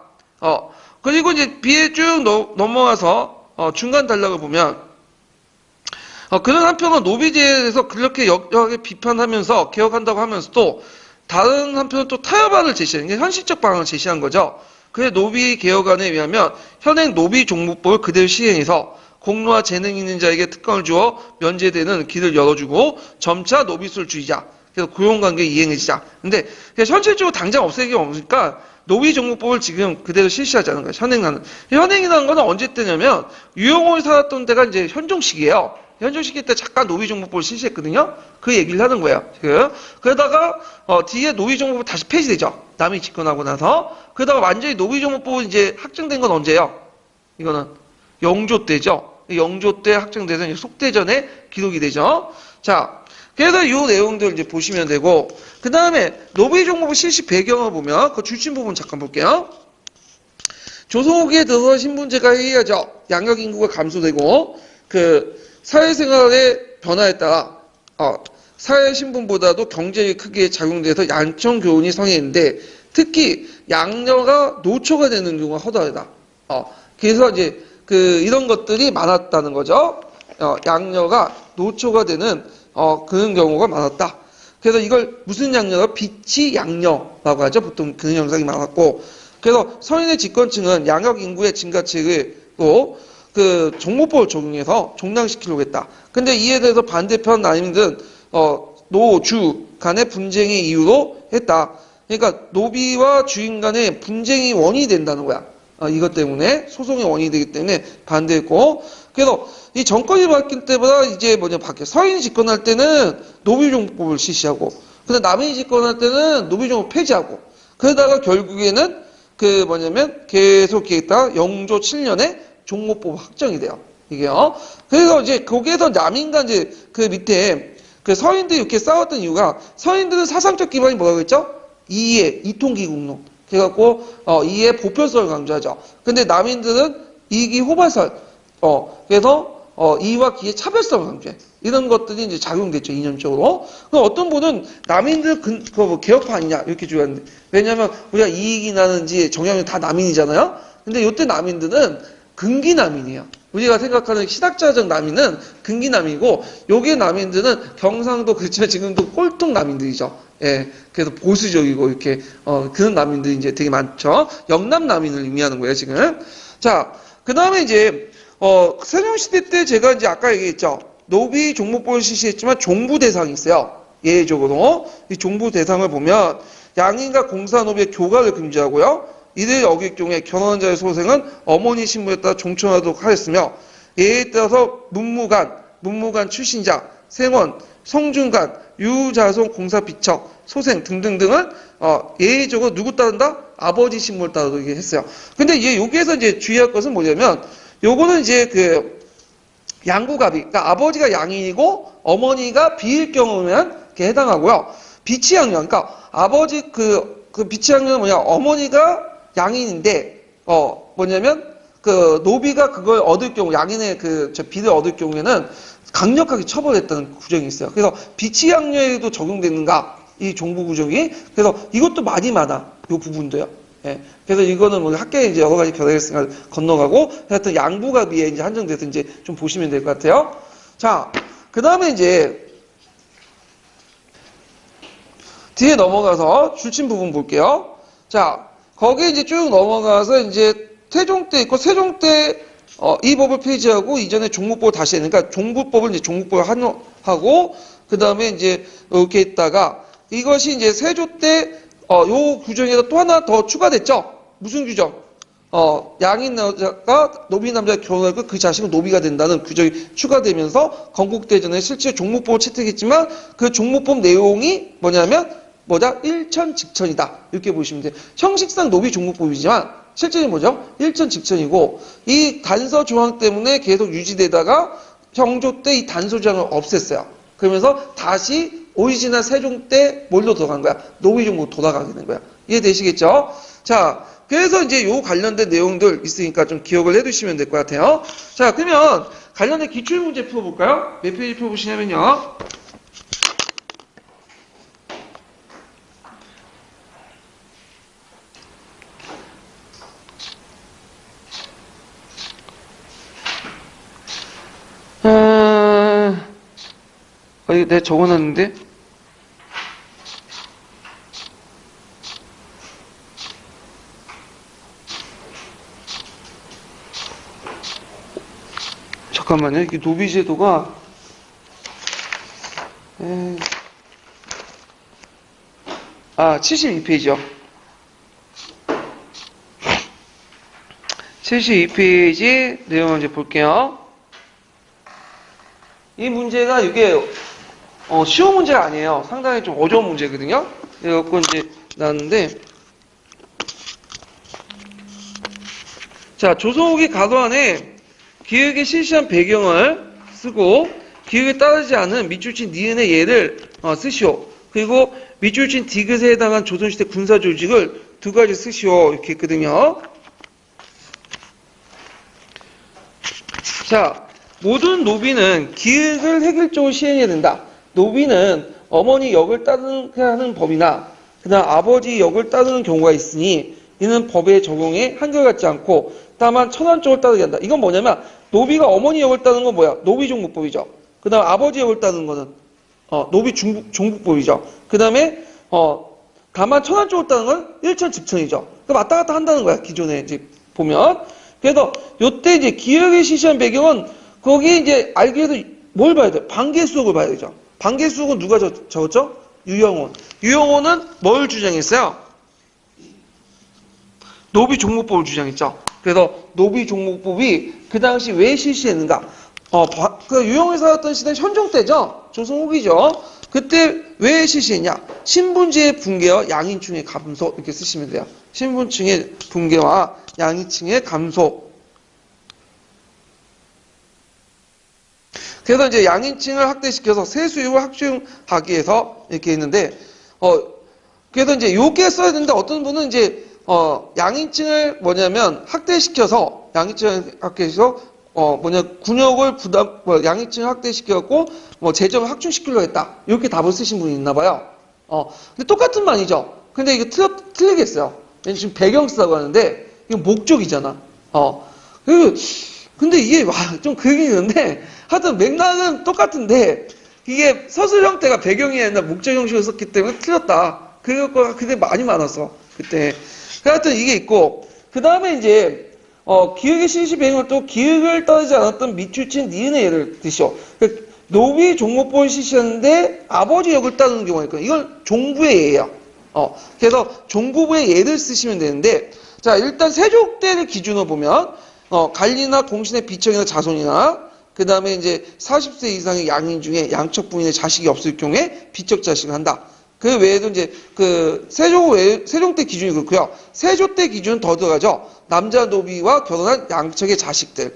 그리고 이제 B에 쭉 넘어가서, 중간 단락을 보면, 그런 한편은 노비제에 대해서 그렇게 역력하게 비판하면서 개혁한다고 하면서도 다른 한편은 또 타협안을 제시한 게 현실적 방안을 제시한 거죠. 그의 노비 개혁안에 의하면 현행 노비 종목법을 그대로 시행해서 공로와 재능 있는 자에게 특권을 주어 면제되는 길을 열어주고 점차 노비수를 줄이자. 그래서 고용관계 이행해지자. 근데 현실적으로 당장 없애기가 없으니까 노비 종목법을 지금 그대로 실시하자는 거예요. 현행이라는 거는 언제 때냐면 유형호에 살았던 때가 이제 현종 시기예요. 현종 시기 때 잠깐 노비 종목법을 실시했거든요. 그 얘기를 하는 거예요. 그러다가 뒤에 노비 종목법 다시 폐지되죠. 남이 집권하고 나서. 그러다가 완전히 노비 종목법은 이제 확정된 건 언제예요? 이거는 영조 때죠. 영조 때 확정돼서 이제 속대전에 기록이 되죠. 자, 그래서 이 내용들 이제 보시면 되고, 그 다음에 노비 종목법 실시 배경을 보면 그 줄침 부분 잠깐 볼게요. 조선 후기에 들어서 신분제가 해이하죠. 양력 인구가 감소되고 사회생활의 변화에 따라 사회 신분보다도 경제에 크게 작용돼서 양청 교훈이 성행했는데 특히 양녀가 노초가 되는 경우가 허다하다. 그래서 이제 이런 것들이 많았다는 거죠. 양녀가 노초가 되는 그런 경우가 많았다. 그래서 이걸 무슨 양녀가 비치 양녀라고 하죠. 보통 그런 현상이 많았고, 그래서 서인의 집권층은 양역 인구의 증가책으로 종목법을 적용해서 종량시키려고 했다. 근데 이에 대해서 반대편 아님들은 노주 간의 분쟁의 이유로 했다. 그러니까 노비와 주인 간의 분쟁이 원인이 된다는 거야. 이것 때문에 소송의 원인이 되기 때문에 반대했고, 그래서 이 정권이 바뀔 때보다 이제 바뀌어. 서인이 집권할 때는 노비종부법을 실시하고, 근데 남인이 집권할 때는 노비종부 폐지하고, 그러다가 결국에는 계속 있다가 영조 7년에 종무법 확정이 돼요. 이게요. 그래서 이제 거기에서 남인과 이제 그 밑에 그 서인들이 이렇게 싸웠던 이유가, 서인들은 사상적 기반이 뭐라고 했죠? 이의 이통기국론. 그래갖고 이의 보편성을 강조하죠. 근데 남인들은 이기 호발설. 그래서 이와 기의 차별성을 강조해. 이런 것들이 이제 작용됐죠, 이념적으로. 그럼 어떤 분은 남인들 개혁파 아니냐 이렇게 주장하는데, 왜냐하면 우리가 이익이 나는지 정형이 다 남인이잖아요. 근데 이때 남인들은 근기남인이에요. 우리가 생각하는 신학자적 남인은 근기남이고, 여기 남인들은 경상도 그렇지만 지금도 꼴통 남인들이죠. 예, 그래서 보수적이고 이렇게 그런 남인들이 이제 되게 많죠. 영남 남인을 의미하는 거예요, 지금. 자, 그 다음에 이제 세종시대 때 제가 이제 아까 얘기했죠. 노비 종무법을 실시했지만 종부 대상이 있어요. 예외적으로 이 종부 대상을 보면 양인과 공사노비의 교가를 금지하고요. 이를 어길 경우에 결혼한 자의 소생은 어머니 신분에 따라 종천하도록 하였으며, 예에 따라서 문무관 출신자, 생원, 성중간, 유자손 공사비척, 소생 등등등은 예외적으로 누구 따른다? 아버지 신분을 따르게 했어요. 근데 이제 여기에서 이제 주의할 것은 뭐냐면, 요거는 이제 양구갑이, 그러니까 아버지가 양인이고 어머니가 비일 경우면 이렇게 해당하고요. 비치양녀, 그러니까 아버지 비치양녀는 뭐냐? 어머니가 양인인데 노비가 그걸 얻을 경우, 양인의 비를 얻을 경우에는 강력하게 처벌했다는 구정이 있어요. 그래서 비치양녀에도 적용되는가? 이 종부 구정이. 그래서 이것도 많이 많아. 이 부분도요. 예. 그래서 이거는 학계에 이제 여러 가지 결례를 건너가고, 하여튼 양부갑위에 이제 한정돼서 이제 좀 보시면 될 것 같아요. 자, 그 다음에 이제 뒤에 넘어가서 줄침 부분 볼게요. 자, 거기에 이제 쭉 넘어가서 이제 태종 때 있고, 세종 때 이 법을 폐지하고 이전에 종무법을 다시 했으니까, 그러니까 종부법을 이제 종부법을 하고, 그 다음에 이제 이렇게 있다가, 이것이 이제 세조 때 요 규정에서 또 하나 더 추가됐죠. 무슨 규정? 양인 여자가 노비 남자가 결혼하고 그 자식은 노비가 된다는 규정이 추가되면서 건국대전에 실제 종무법을 채택했지만, 그 종무법 내용이 일천직천이다. 이렇게 보시면 돼요. 형식상 노비 종무법이지만 실제는 뭐죠? 일천직천이고, 이 단서 조항 때문에 계속 유지되다가 형조 때 이 단서 조항을 없앴어요. 그러면서 다시 오리지널 세종 때 뭘로 돌아간 거야? 노비종으로 돌아가게 된 거야. 이해되시겠죠? 자, 그래서 이제 요 관련된 내용들 있으니까 좀 기억을 해두시면 될 것 같아요. 자, 그러면 관련된 기출문제 풀어볼까요? 몇 페이지 풀어보시냐면요. 이거 내가 적어놨는데? 잠깐만요. 이게 노비제도가 72페이지요. 72페이지 내용을 이제 볼게요. 이 문제가 이게 쉬운 문제가 아니에요. 상당히 좀 어려운 문제거든요. 그래갖고 이제 나왔는데, 자, 조선후기 가도 안에 기획의 실시한 배경을 쓰고, 기획에 따르지 않은 밑줄친 니은의 예를 쓰시오. 그리고 밑줄친 디귿에 해당한 조선시대 군사 조직을 두 가지 쓰시오. 이렇게 했거든요. 자, 모든 노비는 기획을 획일적으로 시행해야 된다. 노비는 어머니 역을 따르게 하는 법이나 그다음 아버지 역을 따르는 경우가 있으니 이는 법의 적용에 한결같지 않고 다만 천안적을 따르게 한다. 이건 뭐냐면 노비가 어머니 역을 따르는 건 뭐야? 노비종부법이죠. 그다음 아버지 역을 따르는 거는 노비종부법이죠. 그다음에 다만 천안적을 따르는 건 일천직천이죠. 그 왔다 갔다 한다는 거야. 기존에 이제 보면. 그래서 요때 이제 기획을 실시한 배경은 거기에 이제 알기 위해서 뭘 봐야 돼? 반개수록을 봐야 되죠. 반개수록은 누가 적었죠? 유영온. 유영온은 뭘 주장했어요? 노비종무법을 주장했죠. 그래서 노비종목법이 그 당시 왜 실시했는가? 그 유형을 살았던 시대는 현종 때죠. 조선 후기죠. 그때 왜 실시했냐? 신분제의 붕괴와 양인층의 감소 이렇게 쓰시면 돼요. 신분층의 붕괴와 양인층의 감소. 그래서 이제 양인층을 확대시켜서 세수율을 확충하기 위해서 이렇게 했는데, 그래서 이제 요게 써야 되는데 어떤 분은 이제, 양인층을 뭐냐면 확대시켜서, 양인층을 확대해서, 군역을 양인층을 확대시켜갖고, 재정을 확충시키려고 했다. 이렇게 답을 쓰신 분이 있나 봐요. 근데 똑같은 말이죠. 근데 이거 틀리겠어요. 지금 배경 쓰라고 하는데, 이거 목적이잖아. 근데 이게 좀 그게 있는데 하여튼 맥락은 똑같은데 이게 서술 형태가 배경이 아니라 목적 형식을 썼기 때문에 틀렸다. 그거 그게 많이 많았어 그때. 하여튼 이게 있고 그 다음에 이제 기역의 실시 배경은 또 기역을 따르지 않았던 밑줄친 니은의 예를 드시오. 노비 종목법을 실시하는데 아버지 역을 따르는 경우가 있거든요. 이건 종부의 예예요. 그래서 종부의 예를 쓰시면 되는데 자 일단 세종 때를 기준으로 보면 관리나 공신의 비척이나 자손이나 그 다음에 이제 40세 이상의 양인 중에 양척 부인의 자식이 없을 경우에 비척 자식을 한다. 그 외에도 이제 그 세종 때 기준이 그렇고요. 세조 때 기준은 더 들어가죠. 남자 노비와 결혼한 양척의 자식들.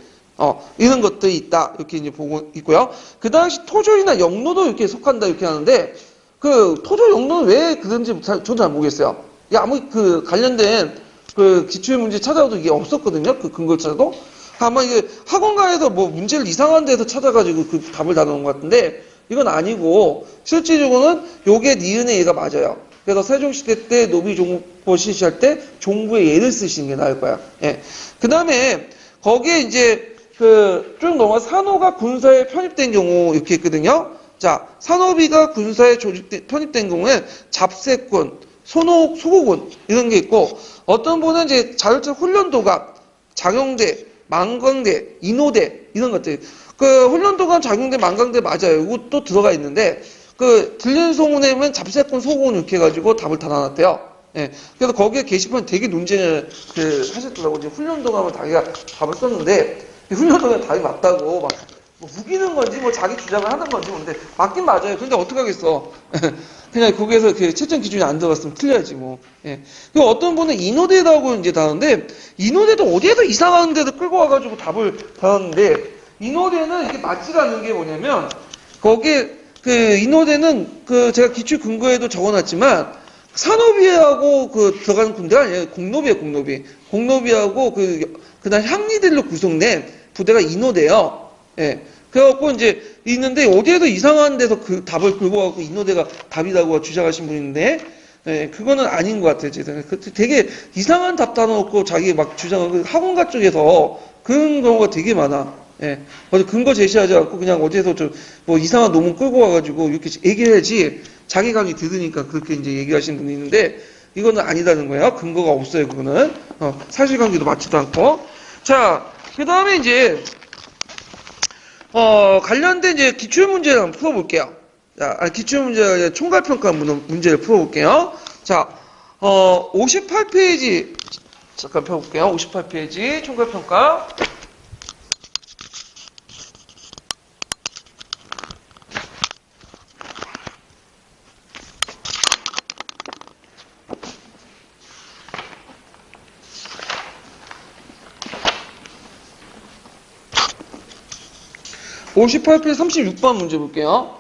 이런 것들이 있다. 이렇게 이제 보고 있고요. 그 당시 토졸이나 영로도 이렇게 속한다. 이렇게 하는데 그 토졸 영로는 왜 그런지 저도 잘 모르겠어요. 아무 그 관련된 그 기출 문제 찾아도 이게 없었거든요. 그 근거를 찾아도. 아마 이게 학원가에서 뭐 문제를 이상한 데서 찾아가지고 그 답을 다놓은 것 같은데 이건 아니고 실질적으로는 요게 니은의 예가 맞아요. 그래서 세종시대 때 노비종목법 실시할 때 종부의 예를 쓰시는 게 나을 거야. 예. 그 다음에 거기에 이제 그 쭉 넘어 산호가 군사에 편입된 경우 이렇게 있거든요. 자, 산호비가 군사에 편입된 경우에 잡세권, 소고군 이런 게 있고 어떤 분은 이제 자율적 훈련도감, 장영대, 망광대, 인호대 이런 것들. 그 훈련도감, 장영대, 망광대 맞아요. 이것도 들어가 있는데 그 들리는 소문에 보면 잡세권, 소고군 이렇게 해가지고 답을 다 나눴대요. 예. 그래서 거기에 게시판에 되게 논쟁을 하셨더라고요. 이제 훈련도감을 자기가 답을 썼는데 훈련도감 답이 맞다고 막 뭐 우기는 건지 뭐 자기 주장을 하는 건지 모르는데 맞긴 맞아요. 근데 어떡하겠어. 그냥 거기에서 그 채점 기준이 안 들어갔으면 틀려야지 뭐. 예. 그리고 어떤 분은 인호대라고 이제 다는데 인호대도 어디에서 이상한 데도 끌고 와가지고 답을 다는데 인호대는 이게 맞지가 않는 게 뭐냐면 거기에 그 인호대는 그 제가 기출 근거에도 적어놨지만 산호비하고 그 들어가는 군대가 아니에요. 공노비예요, 공노비. 공노비하고 그다음 향리들로 구성된 부대가 인호대요. 예. 그래갖고 이제 있는데 어디에도 이상한 데서 그 답을 긁고 가고 인호대가 답이라고 주장하신 분이 있는데 예, 그거는 아닌 것 같아요. 제 생각에. 되게 이상한 답 다 넣고 자기 막 주장하고 학원가 쪽에서 그런 경우가 되게 많아. 예. 어디 근거 제시하지 않고 그냥 어디에서 뭐 이상한 논문 끌고 와가지고 이렇게 얘기해야지 자기 강의 들으니까 그렇게 이제 얘기하시는 분이 있는데 이거는 아니다는 거예요. 근거가 없어요. 그거는. 사실관계도 맞지도 않고. 자, 그 다음에 이제 관련된 이제 기출문제를 한번 풀어볼게요. 자, 기출문제가 아니라 총괄평가 문제를 풀어볼게요. 자, 58페이지, 잠깐 펴볼게요. 58페이지, 총괄평가. (58페이지) 36번 문제 볼게요.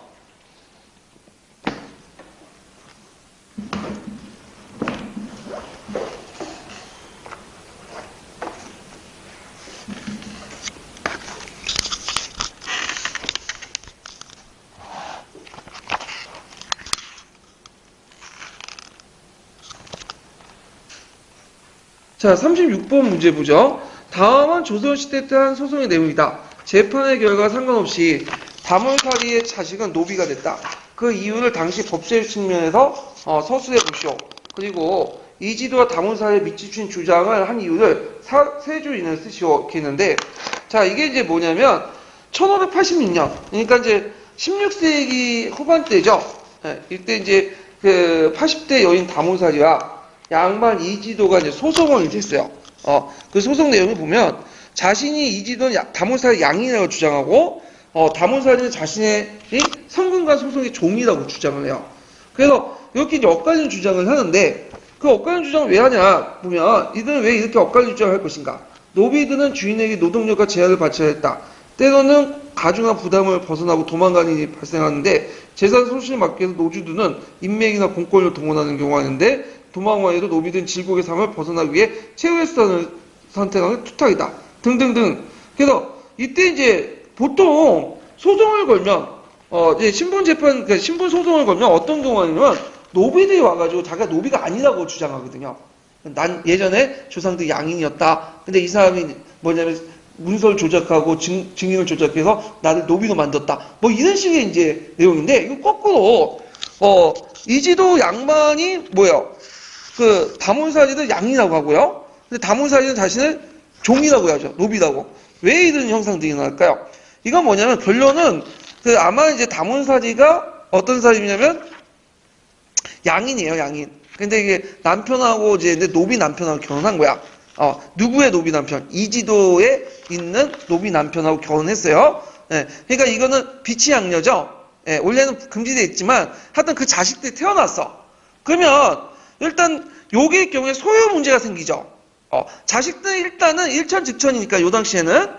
자, 36번 문제 보죠. 다음은 조선시대 때 한 소송의 내용이다. 재판의 결과 상관없이 다물살이의 자식은 노비가 됐다. 그 이유를 당시 법제의 측면에서 서술해 보시오. 그리고 이지도와 다물살이에 미치친 주장을 한 이유를 세조인을 쓰시오. 이렇게 했는데, 자, 이게 이제 뭐냐면 1586년, 그러니까 이제 16세기 후반대죠. 네, 이때 이제 그 80대 여인 다물살이와 양반 이지도가 이제 소송을 이제 했어요. 그 소송 내용을 보면 자신이 이지도는 다문사의 양인이라고 주장하고 다문사는 자신의 성근간 소송의 종이라고 주장을 해요. 그래서 이렇게 이제 엇갈리는 주장을 하는데 그 엇갈리는 주장을 왜 하냐 보면 이들은 왜 이렇게 엇갈리는 주장을 할 것인가? 노비들은 주인에게 노동력과 제한을 받쳐야 했다. 때로는 가중한 부담을 벗어나고 도망가는 일이 발생하는데 재산 손실을 막기 위해서 노주들은 인맥이나 공권을 동원하는 경우가 있는데 도망와에도 노비들은 질곡의 삶을 벗어나기 위해 최후의 수단을 선택하는 투탁이다. 등등등. 그래서 이때 이제 보통 소송을 걸면 이제 신분 재판, 그러니까 신분 소송을 걸면 어떤 경우가 있냐면 노비들이 와가지고 자기가 노비가 아니라고 주장하거든요. 난 예전에 조상들이 양인이었다. 근데 이 사람이 뭐냐면 문서를 조작하고 증인을 조작해서 나를 노비로 만들었다. 뭐 이런 식의 이제 내용인데 이거 거꾸로 이지도 양반이 뭐예요? 그 다문사지들 양이라고 하고요. 근데 다문사지는 자신을 종이라고 하죠. 노비라고. 왜 이런 형상들이 나올까요? 이건 뭐냐면 결론은 그 아마 이제 다문사지가 어떤 사람이냐면 양인이에요, 양인. 근데 이게 남편하고 이제 노비 남편하고 결혼한 거야. 누구의 노비 남편? 이지도에 있는 노비 남편하고 결혼했어요. 예, 그러니까 이거는 비치양녀죠. 예, 원래는 금지되어 있지만 하여튼 그 자식들이 태어났어. 그러면 일단 요기의 경우에 소유 문제가 생기죠. 자식들이 일단은 일천즉천이니까 요 당시에는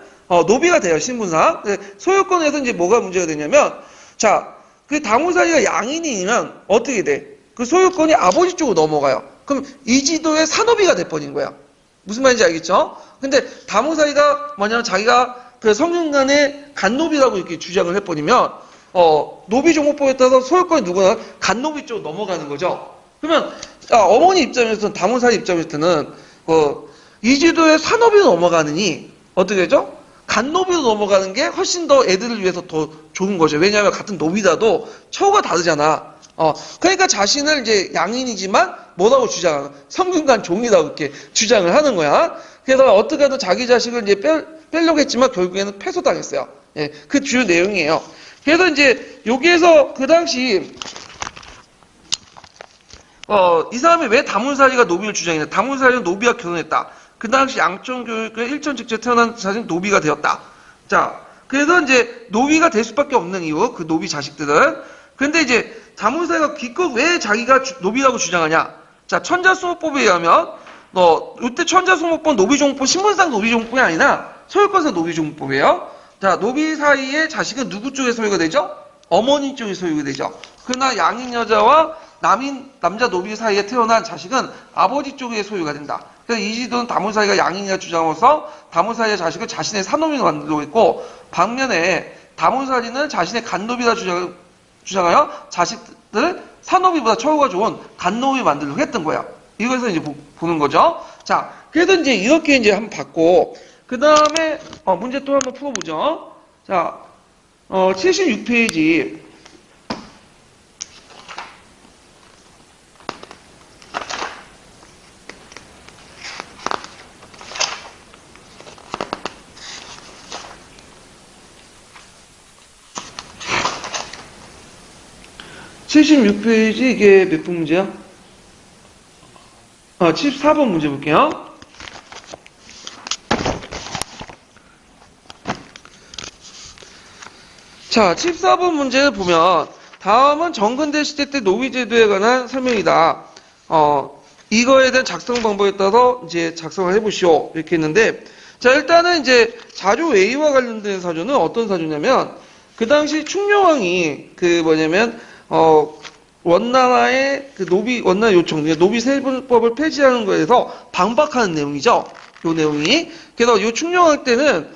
노비가 돼요, 신분상. 소유권에서 이제 뭐가 문제가 되냐면 자, 그 다문사지가 양인이면 어떻게 돼? 그 소유권이 아버지 쪽으로 넘어가요. 그럼 이지도의 산업이가 돼버린 거야. 무슨 말인지 알겠죠? 근데 다문사지가 뭐냐면 자기가 그 성균관의 간노비라고 이렇게 주장을 해버리면 노비종목법에 따라서 소유권이 누구나 간노비 쪽으로 넘어가는 거죠. 그러면 어머니 입장에서는 다문사지 입장에서는 이지도의 산업이로 넘어가느니 어떻게 되죠? 간노비로 넘어가는 게 훨씬 더 애들을 위해서 더 좋은 거죠. 왜냐하면 같은 노비라도 처우가 다르잖아. 그러니까 자신을 이제 양인이지만 뭐라고 주장하는 성균관 종이라고 이렇게 주장을 하는 거야. 그래서 어떻게든 자기 자식을 이제 빼려고 했지만 결국에는 패소당했어요. 예, 그 주요 내용이에요. 그래서 이제 여기에서 그 당시 이 사람이 왜 다문사지가 노비를 주장했냐? 다문사지는 노비와 결혼했다. 그 당시 양천교육의 일천즉천 태어난 자신 노비가 되었다. 자, 그래서 이제 노비가 될 수밖에 없는 이유, 그 노비 자식들은. 근데 이제 다문사지가 기껏 왜 자기가 노비라고 주장하냐? 자, 천자수목법에 의하면 이때 천자수목법 노비종목법 신분상 노비종목법이 아니라 소유권상 노비종목법이에요. 자, 노비 사이의 자식은 누구 쪽에 소유가 되죠? 어머니 쪽에 소유가 되죠. 그러나 양인 여자와 남자 노비 사이에 태어난 자식은 아버지 쪽에 소유가 된다. 그래서 이지도는 다문사지가 양인이라 주장하면서 다문사지의 자식을 자신의 사노비로 만들고 있고 반면에 다문사지는 자신의 간노비라 주장하여 자식들을 사노비보다 처우가 좋은 간노비 만들려고 했던 거야. 이것을 이제 보는 거죠. 자, 그래도 이제 이렇게 이제 한번 봤고, 그 다음에, 문제 또 한번 풀어보죠. 자, 76페이지. 이게 몇 번 문제야? 74번 문제 볼게요. 자, 74번 문제를 보면 다음은 정근대 시대 때 노비제도에 관한 설명이다. 이거에 대한 작성 방법에 따라서 이제 작성을 해보시오. 이렇게 했는데, 자, 일단은 이제 자조 A와 관련된 사조는 어떤 사조냐면, 그 당시 충녕왕이 원나라의 그 원나 요청, 노비 세분법을 폐지하는 거에서 반박하는 내용이죠. 요 내용이. 그래서 요 충녕왕 때는,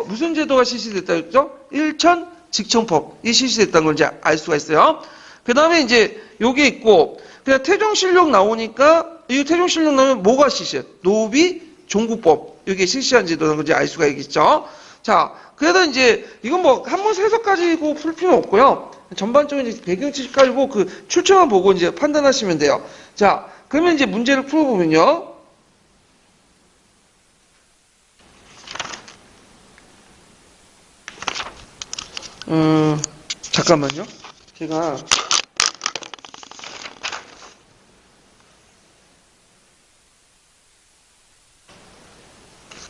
무슨 제도가 실시됐다 했죠? 일천직천법이 실시됐다는 걸 이제 알 수가 있어요. 그 다음에 이제 요게 있고, 그냥 태종실록 나오니까, 이 태종실록 나오면 뭐가 실시해? 노비 종국법. 이게 실시한 제도라는 걸 이제 알 수가 있겠죠. 자, 그래서 이제, 이건 뭐, 한문 해석 가지고 풀 필요 없고요. 전반적인 이제 배경 지식 가지고 그 출처만 보고 이제 판단하시면 돼요. 자, 그러면 이제 문제를 풀어보면요. 잠깐만요. 제가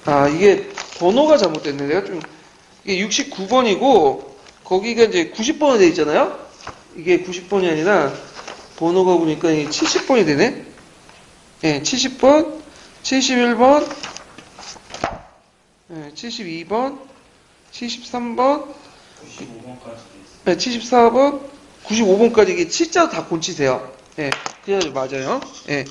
아, 이게 번호가 잘못됐네. 내가 좀, 이게 69번이고, 거기가 이제 90번이 돼 있잖아요? 이게 90번이 아니라, 번호가 보니까 이게 70번이 되네? 예, 70번, 71번, 예, 72번, 73번, 95번까지 네, 74번, 95번까지 이게 7자로 다 곤치세요. 예, 그래야 맞아요. 예.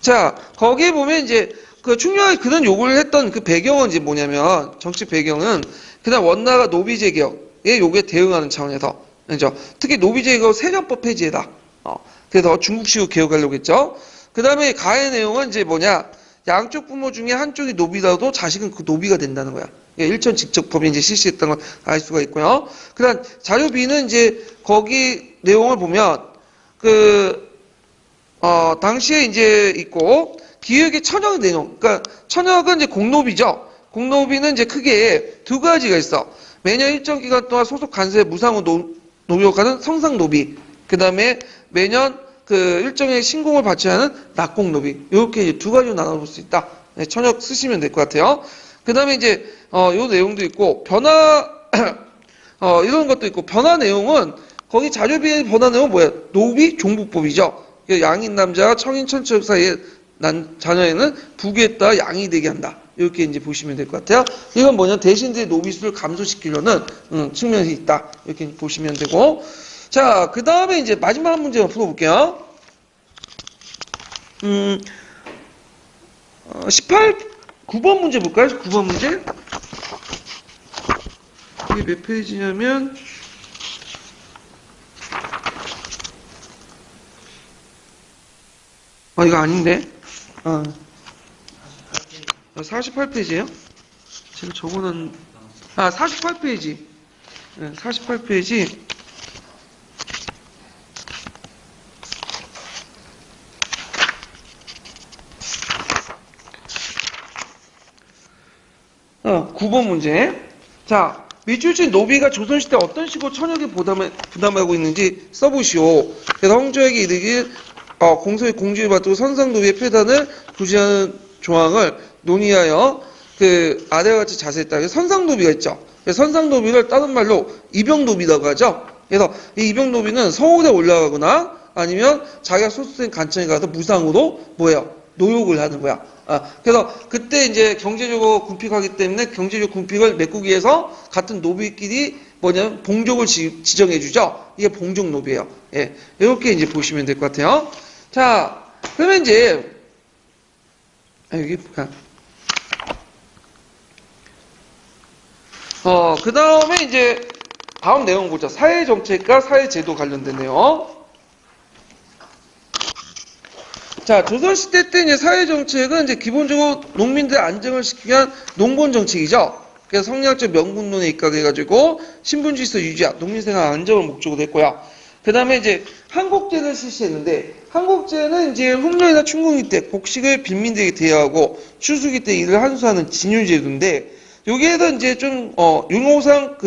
자, 거기에 보면 이제 그 충렬이 그런 요구를 했던 그 배경은 이제 뭐냐면, 정책 배경은 그냥 원나라가 노비제 개혁에 요구에 대응하는 차원에서, 그죠? 특히 노비제 개혁 세전법 폐지에다. 그래서 중국식으로 개혁하려고 했죠. 그 다음에 가해 내용은 이제 뭐냐, 양쪽 부모 중에 한쪽이 노비라도 자식은 그 노비가 된다는 거야. 일천 직접법이 이제 실시했던 걸 알 수가 있고요. 그 다음 자료 B는 이제 거기 내용을 보면 당시에 이제 있고 기획의 천역 내용. 그러니까 천역은 이제 공노비죠. 공노비는 이제 크게 두 가지가 있어. 매년 일정 기간 동안 소속 간세 무상으로 노역하는 성상노비. 그 다음에 매년 그 일정의 신공을 바쳐야 하는 낙공노비. 이렇게 이제 두 가지로 나눠볼 수 있다. 네, 천역 쓰시면 될 것 같아요. 그 다음에 이제 요 내용도 있고 변화 이런 것도 있고 변화 내용은 거기 자료비의 변화 내용은 뭐야? 노비 종부법이죠. 양인 남자와 청인 천처 사이에 난 자녀에는 부귀에 따라 양이 되게 한다. 이렇게 이제 보시면 될 것 같아요. 이건 뭐냐? 대신들의 노비수를 감소시키려는 측면이 있다. 이렇게 보시면 되고. 자, 그 다음에 이제 마지막 한 문제만 풀어볼게요. 9번 문제 볼까요? 9번 문제. 이게 몇 페이지냐면, 이거 아닌데? 48페이지에요? 제가 적어놓은, 48페이지. 네, 48페이지. 어, 9번 문제. 자, 밑줄친 노비가 조선시대 어떤 식으로 천역에 부담하고 있는지 써보시오. 그래서 홍조에게 이르길 공소의 공주를 받들고 선상노비의 폐단을 부지하는 조항을 논의하여 그 아래와 같이 자세했다. 그래서 선상노비가 있죠. 그래서 선상노비를 다른 말로 이병노비라고 하죠. 그래서 이 이병노비는 서울에 올라가거나 아니면 자기가 소속된 간청에 가서 무상으로 뭐예요? 노역을 하는 거야. 그래서 그때 이제 경제적으로 군픽하기 때문에 경제적 군픽을 메꾸기 위해서 같은 노비끼리 뭐냐면 봉족을 지정해주죠. 이게 봉족노비예요. 예, 이렇게 이제 보시면 될 것 같아요. 자, 그러면 이제 여기 그 다음에 이제 다음 내용 보자. 사회정책과 사회제도 관련된 내용. 자, 조선시대 때 이제 사회정책은 이제 기본적으로 농민들 안정을 시키기 위한 농본정책이죠. 그래서 성리학적 명분론에 입각해가지고 신분질서 유지와 농민생활 안정을 목적으로 했고요. 그 다음에 이제 한국제를 실시했는데, 한국제는 이제 흉년이나 춘궁이 때 곡식을 빈민들에게 대여하고 추수기 때 이를 한수하는 진율제도인데, 여기에도 이제 좀, 용어상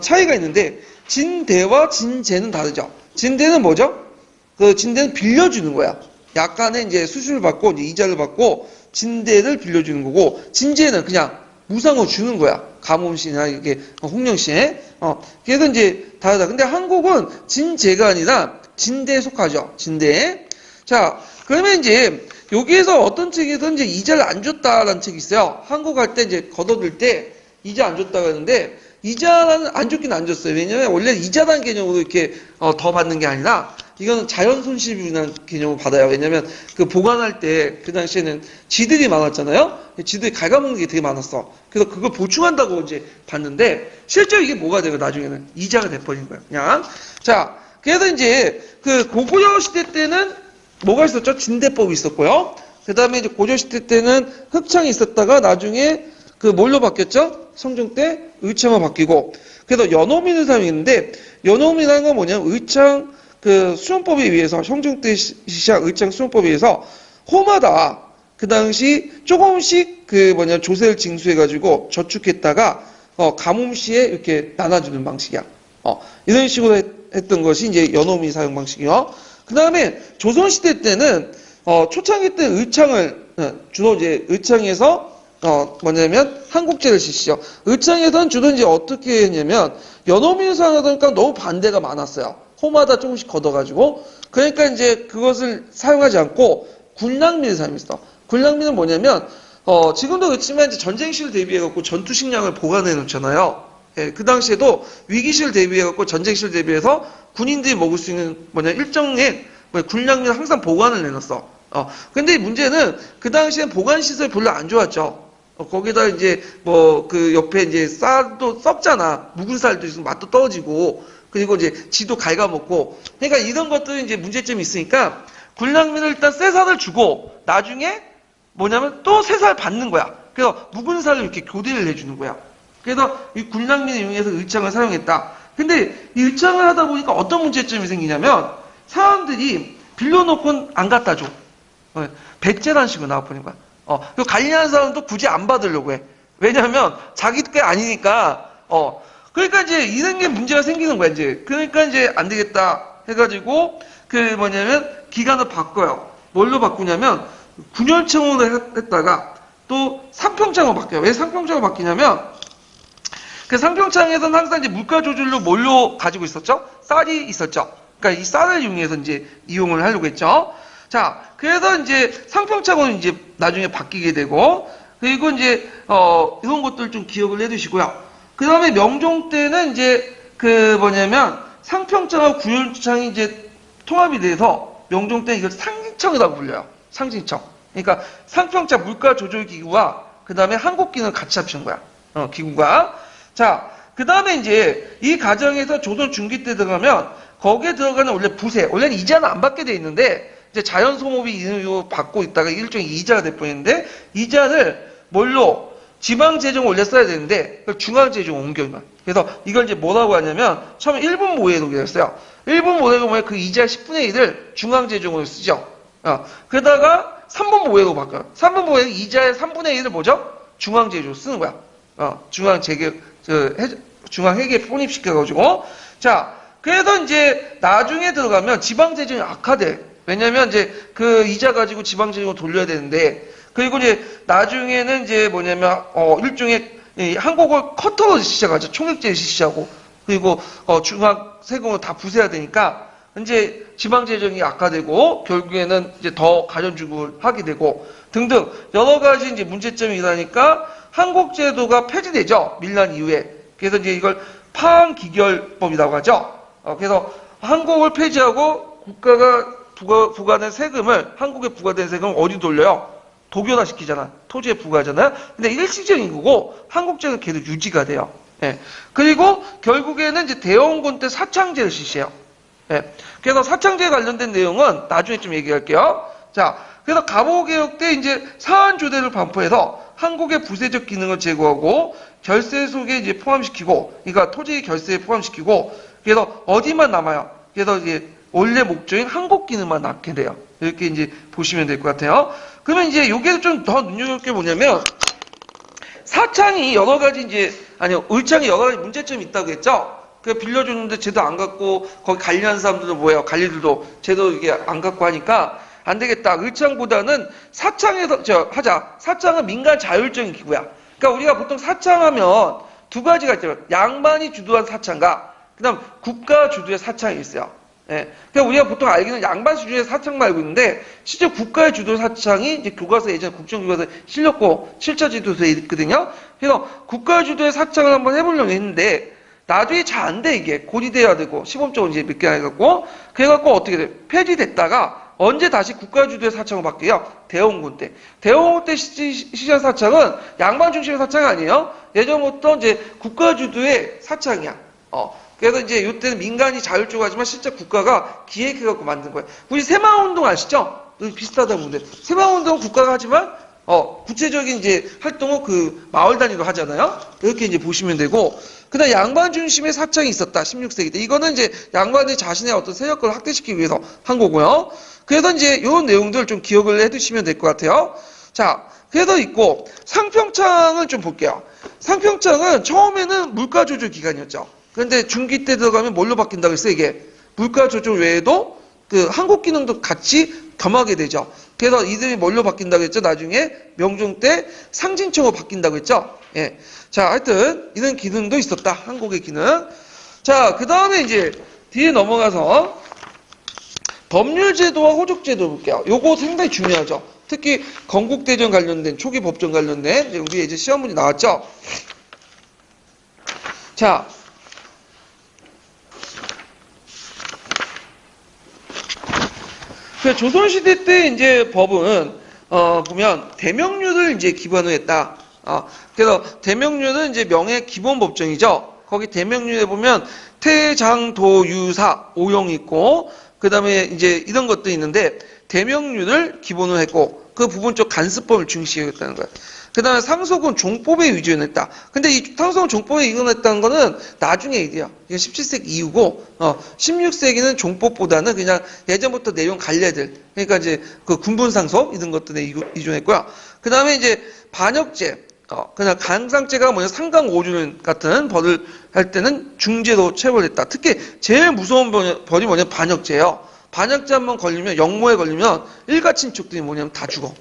차이가 있는데, 진대와 진제는 다르죠. 진대는 뭐죠? 그 진대는 빌려주는 거야. 약간의 이제 수수료를 받고 이제 이자를 받고 진대를 빌려주는 거고, 진제는 그냥 무상으로 주는 거야. 가뭄시나 이게 홍령시에. 그래서 이제 다르다. 근데 한국은 진제가 아니라 진대에 속하죠. 진대에. 자, 그러면 이제 여기에서 어떤 책에서 이제 이자를 안 줬다라는 책이 있어요. 한국 갈 때 이제 걷어들 때 이자 안 줬다고 하는데, 이자는 안 줬긴 안 줬어요. 왜냐면 원래 이자라는 개념으로 이렇게 더 받는 게 아니라 이거는 자연 손실이라는 개념을 받아요. 왜냐면 그 보관할 때 그 당시에는 쥐들이 많았잖아요. 쥐들이 갉아먹는 게 되게 많았어. 그래서 그걸 보충한다고 이제 봤는데 실제로 이게 뭐가 되고 나중에는 이자가 돼버린 거예요. 그냥. 자, 그래서 이제 그 고구려 시대 때는 뭐가 있었죠? 진대법이 있었고요. 그 다음에 이제 고조 시대 때는 흡창이 있었다가 나중에 그 뭘로 바뀌었죠? 성종 때 의창으로 바뀌고. 그래서 연호민을 사용했는데, 연호민이라는 건 뭐냐면 의창 그 수용법에 의해서 성종 때 시작 의창 수용법에 의해서 호마다 그 당시 조금씩 조세를 징수해가지고 저축했다가 가뭄시에 이렇게 나눠주는 방식이야. 이런 식으로 했던 것이 이제 연호민 사용 방식이요. 그 다음에 조선시대 때는 초창기 때 의창을 주로 이제 의창에서 뭐냐면 한국제를 실시죠. 의창에서는 주로 이제 어떻게 했냐면 연호민상 하다 보니까 너무 반대가 많았어요. 호마다 조금씩 걷어가지고. 그러니까 이제 그것을 사용하지 않고 군량민을 사용했어. 군량민은 뭐냐면 지금도 그렇지만 이제 전쟁시를 대비해갖고 전투식량을 보관해 놓잖아요. 예, 그 당시에도 위기시를 대비해갖고 전쟁시를 대비해서 군인들이 먹을 수 있는 일정의 군량민을 항상 보관을 해놨어. 근데 문제는 그 당시엔 보관시설 별로 안 좋았죠. 거기다 이제 그 옆에 이제 쌀도 썩잖아. 묵은 쌀도 있으면 맛도 떨어지고, 그리고 이제 지도 갉아먹고. 그러니까 이런 것들이 이제 문제점이 있으니까 군량민을 일단 새 살을 주고 나중에 뭐냐면 또 새 살 받는 거야. 그래서 묵은 살을 이렇게 교대를 해주는 거야. 그래서 이 군량민을 이용해서 의창을 사용했다. 근데 이 의창을 하다 보니까 어떤 문제점이 생기냐면 사람들이 빌려놓고는 안 갖다 줘. 배째라는 식으로 나와버린 거야. 그 관리하는 사람도 굳이 안 받으려고 해. 왜냐하면 자기 게 아니니까. 그러니까 이제 이런 게 문제가 생기는 거야, 이제. 그러니까 이제 안 되겠다 해가지고 기간을 바꿔요. 뭘로 바꾸냐면 군열청으로 했다가 또 상평창으로 바뀌어요. 왜 상평창으로 바뀌냐면 그 상평창에서는 항상 이제 물가 조절로 뭘로 가지고 있었죠? 쌀이 있었죠. 그러니까 이 쌀을 이용해서 이제 이용을 하려고 했죠. 자, 그래서 이제 상평창으로 이제 나중에 바뀌게 되고, 그리고 이제, 이런 것들 좀 기억을 해 두시고요. 그 다음에 명종 때는 이제, 상평창하고 군열창이 이제 통합이 돼서, 명종 때는 이걸 상징청이라고 불려요. 상징청. 그러니까 상평창 물가 조절 기구와, 그 다음에 한국기능을 같이 합치는 거야. 기구가. 자, 그 다음에 이제, 이 과정에서 조선 중기 때 들어가면, 거기에 들어가는 원래 부세, 원래는 이자는 안 받게 돼 있는데, 이제 자연 소모비 이거 받고 있다가 일종의 이자가 될 뻔했는데 이자를 뭘로 지방 재정을 원래 써야 되는데 중앙 재정을 옮겨온 거야. 그래서 이걸 이제 뭐라고 하냐면 처음에 1분 모해록이 됐어요. 1분 모해록 보면 그 이자 10분의 1을 중앙 재정으로 쓰죠. 그러다가 3분 모해록 바꿔요. 3분 모해록 이자의 3분의 1을 뭐죠? 중앙 재정으로 쓰는 거야. 중앙 회계에 편입시켜가지고 자 그래서 이제 나중에 들어가면 지방 재정이 악화돼. 왜냐면 이제 그 이자 가지고 지방재정으로 돌려야 되는데 그리고 이제 나중에는 이제 일종의 한국을 커터로 시작하죠. 총액제를 시작하고 그리고 중앙 세금을 다 부세해야 되니까 이제 지방재정이 악화되고 결국에는 이제 더 가전주급을 하게 되고 등등 여러 가지 이제 문제점이 일어나니까 한국제도가 폐지되죠. 밀란 이후에. 그래서 이제 이걸 파항기결법이라고 하죠. 그래서 한국을 폐지하고 국가가 부과된 세금을 한국에 부과된 세금을 어디 돌려요? 독일화 시키잖아. 토지에 부과하잖아요. 근데 일시적인 거고 한국제는 계속 유지가 돼요. 예. 그리고 결국에는 이제 대원군 때 사창제를 실시해요. 예. 그래서 사창제에 관련된 내용은 나중에 좀 얘기할게요. 자, 그래서 갑오개혁 때 이제 사안조례를 반포해서 한국의 부세적 기능을 제고하고 결세 속에 이제 포함시키고, 그러니까 토지 결세에 포함시키고, 그래서 어디만 남아요? 그래서 이제 원래 목적인 한국 기능만 남게 돼요. 이렇게 이제 보시면 될 것 같아요. 그러면 이제 요게 좀 더 눈여겨볼 게 뭐냐면, 사창이 여러 가지 의창이 여러 가지 문제점이 있다고 했죠? 그 빌려줬는데 쟤도 안 갖고, 거기 관리하는 사람들도 뭐예요? 관리들도 쟤도 이게 안 갖고 하니까, 안 되겠다. 의창보다는 사창에서, 사창은 민간 자율적인 기구야. 그러니까 우리가 보통 사창하면 두 가지가 있죠. 양반이 주도한 사창과, 그 다음 국가 주도의 사창이 있어요. 예. 그러니까 우리가 보통 알기는 양반 수준의 사창만 알고 있는데 실제 국가의 주도 사창이 이제 교과서 예전 국정교과서에 실렸고 7차 지도서에 있거든요. 그래서 국가 주도의 사창을 한번 해보려고 했는데 나중에 잘 안 돼 이게 고리돼야 되고 시범적으로 이제 몇 개 해갖고 그래갖고 어떻게 돼 폐지됐다가 언제 다시 국가 주도의 사창으로 바뀌어요? 대원군 때. 대원군 때 시절 사창은 양반 중심의 사창이 아니에요. 예전부터 이제 국가 주도의 사창이야. 그래서 이제 이때는 민간이 자율적으로 하지만 실제 국가가 기획해갖고 만든 거예요. 우리 새마을운동 아시죠? 비슷하다고 보는데 새마을운동은 국가가 하지만 구체적인 이제 활동을 그 마을 단위로 하잖아요. 이렇게 이제 보시면 되고 그다음 양반 중심의 사창이 있었다. 16세기 때 이거는 이제 양반이 자신의 어떤 세력을 확대시키기 위해서 한 거고요. 그래서 이제 이런 내용들 좀 기억을 해두시면 될 것 같아요. 자, 그래서 있고 상평창을 좀 볼게요. 상평창은 처음에는 물가 조절 기관이었죠. 그런데 중기 때 들어가면 뭘로 바뀐다고 했어요, 이게? 물가 조절 외에도 그 한국 기능도 같이 겸하게 되죠. 그래서 이름이 뭘로 바뀐다고 했죠? 나중에 명종 때 상징청으로 바뀐다고 했죠. 예. 자, 하여튼 이런 기능도 있었다. 한국의 기능. 자, 그 다음에 이제 뒤에 넘어가서 법률제도와 호족제도 볼게요. 요거 상당히 중요하죠. 특히 건국대전 관련된 초기 법정 관련된 우리 이제 시험 문제 나왔죠. 자, 그 조선시대 때 이제 법은 보면 대명률을 이제 기반으로 했다. 그래서 대명률은 이제 명의 기본 법정이죠. 거기 대명률에 보면 태장도유사 오형이 있고 그 다음에 이제 이런 것도 있는데 대명률을 기본으로 했고 그 부분 쪽 간습법을 중시했다는 거예요. 그 다음에 상속은 종법에 의존했다. 근데 이 상속은 종법에 의존했다는 거는 나중에 일이야. 이게 17세기 이후고 16세기는 종법보다는 그냥 예전부터 내용 관례들 그러니까 이제 그 군분 상속 이런 것들에 의존했고요. 그 다음에 이제 반역죄 그냥 강상죄가 뭐냐 상강오륜 같은 벌을 할 때는 중죄로 처벌했다. 특히 제일 무서운 벌이 뭐냐 반역죄예요. 반역죄 한번 걸리면 영모에 걸리면 일가친척들이 뭐냐면 다 죽어.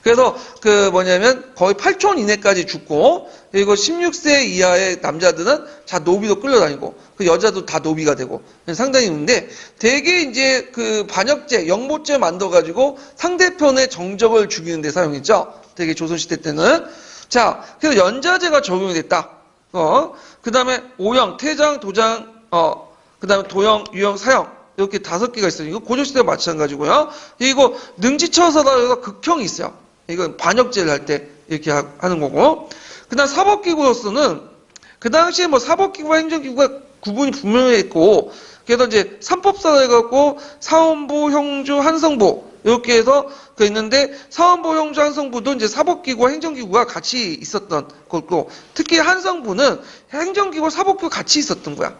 그래서 그 뭐냐면 거의 8촌 이내까지 죽고 그리고 16세 이하의 남자들은 다 노비로 끌려다니고 그 여자도 다 노비가 되고 상당히 있는데 대개 이제 그 반역죄, 영모죄 만들어가지고 상대편의 정적을 죽이는 데 사용했죠. 되게 조선시대 때는. 자, 그래서 연자제가 적용이 됐다. 그 다음에 오형, 태장, 도장, 그 다음에 도형, 유형, 사형. 이렇게 5개가 있어요. 이거 고조시대와 마찬가지고요. 이거 능지처서라 극형이 있어요. 이건 반역죄를 할 때 이렇게 하는 거고. 그 다음 사법기구로서는 그 당시에 뭐 사법기구와 행정기구가 구분이 분명했고, 그래서 이제 삼법사로 해갖고 사원부, 형조, 한성부 이렇게 해서 그 있는데 사원부, 형조, 한성부도 이제 사법기구와 행정기구가 같이 있었던 거고, 특히 한성부는 행정기구와 사법기구가 같이 있었던 거야.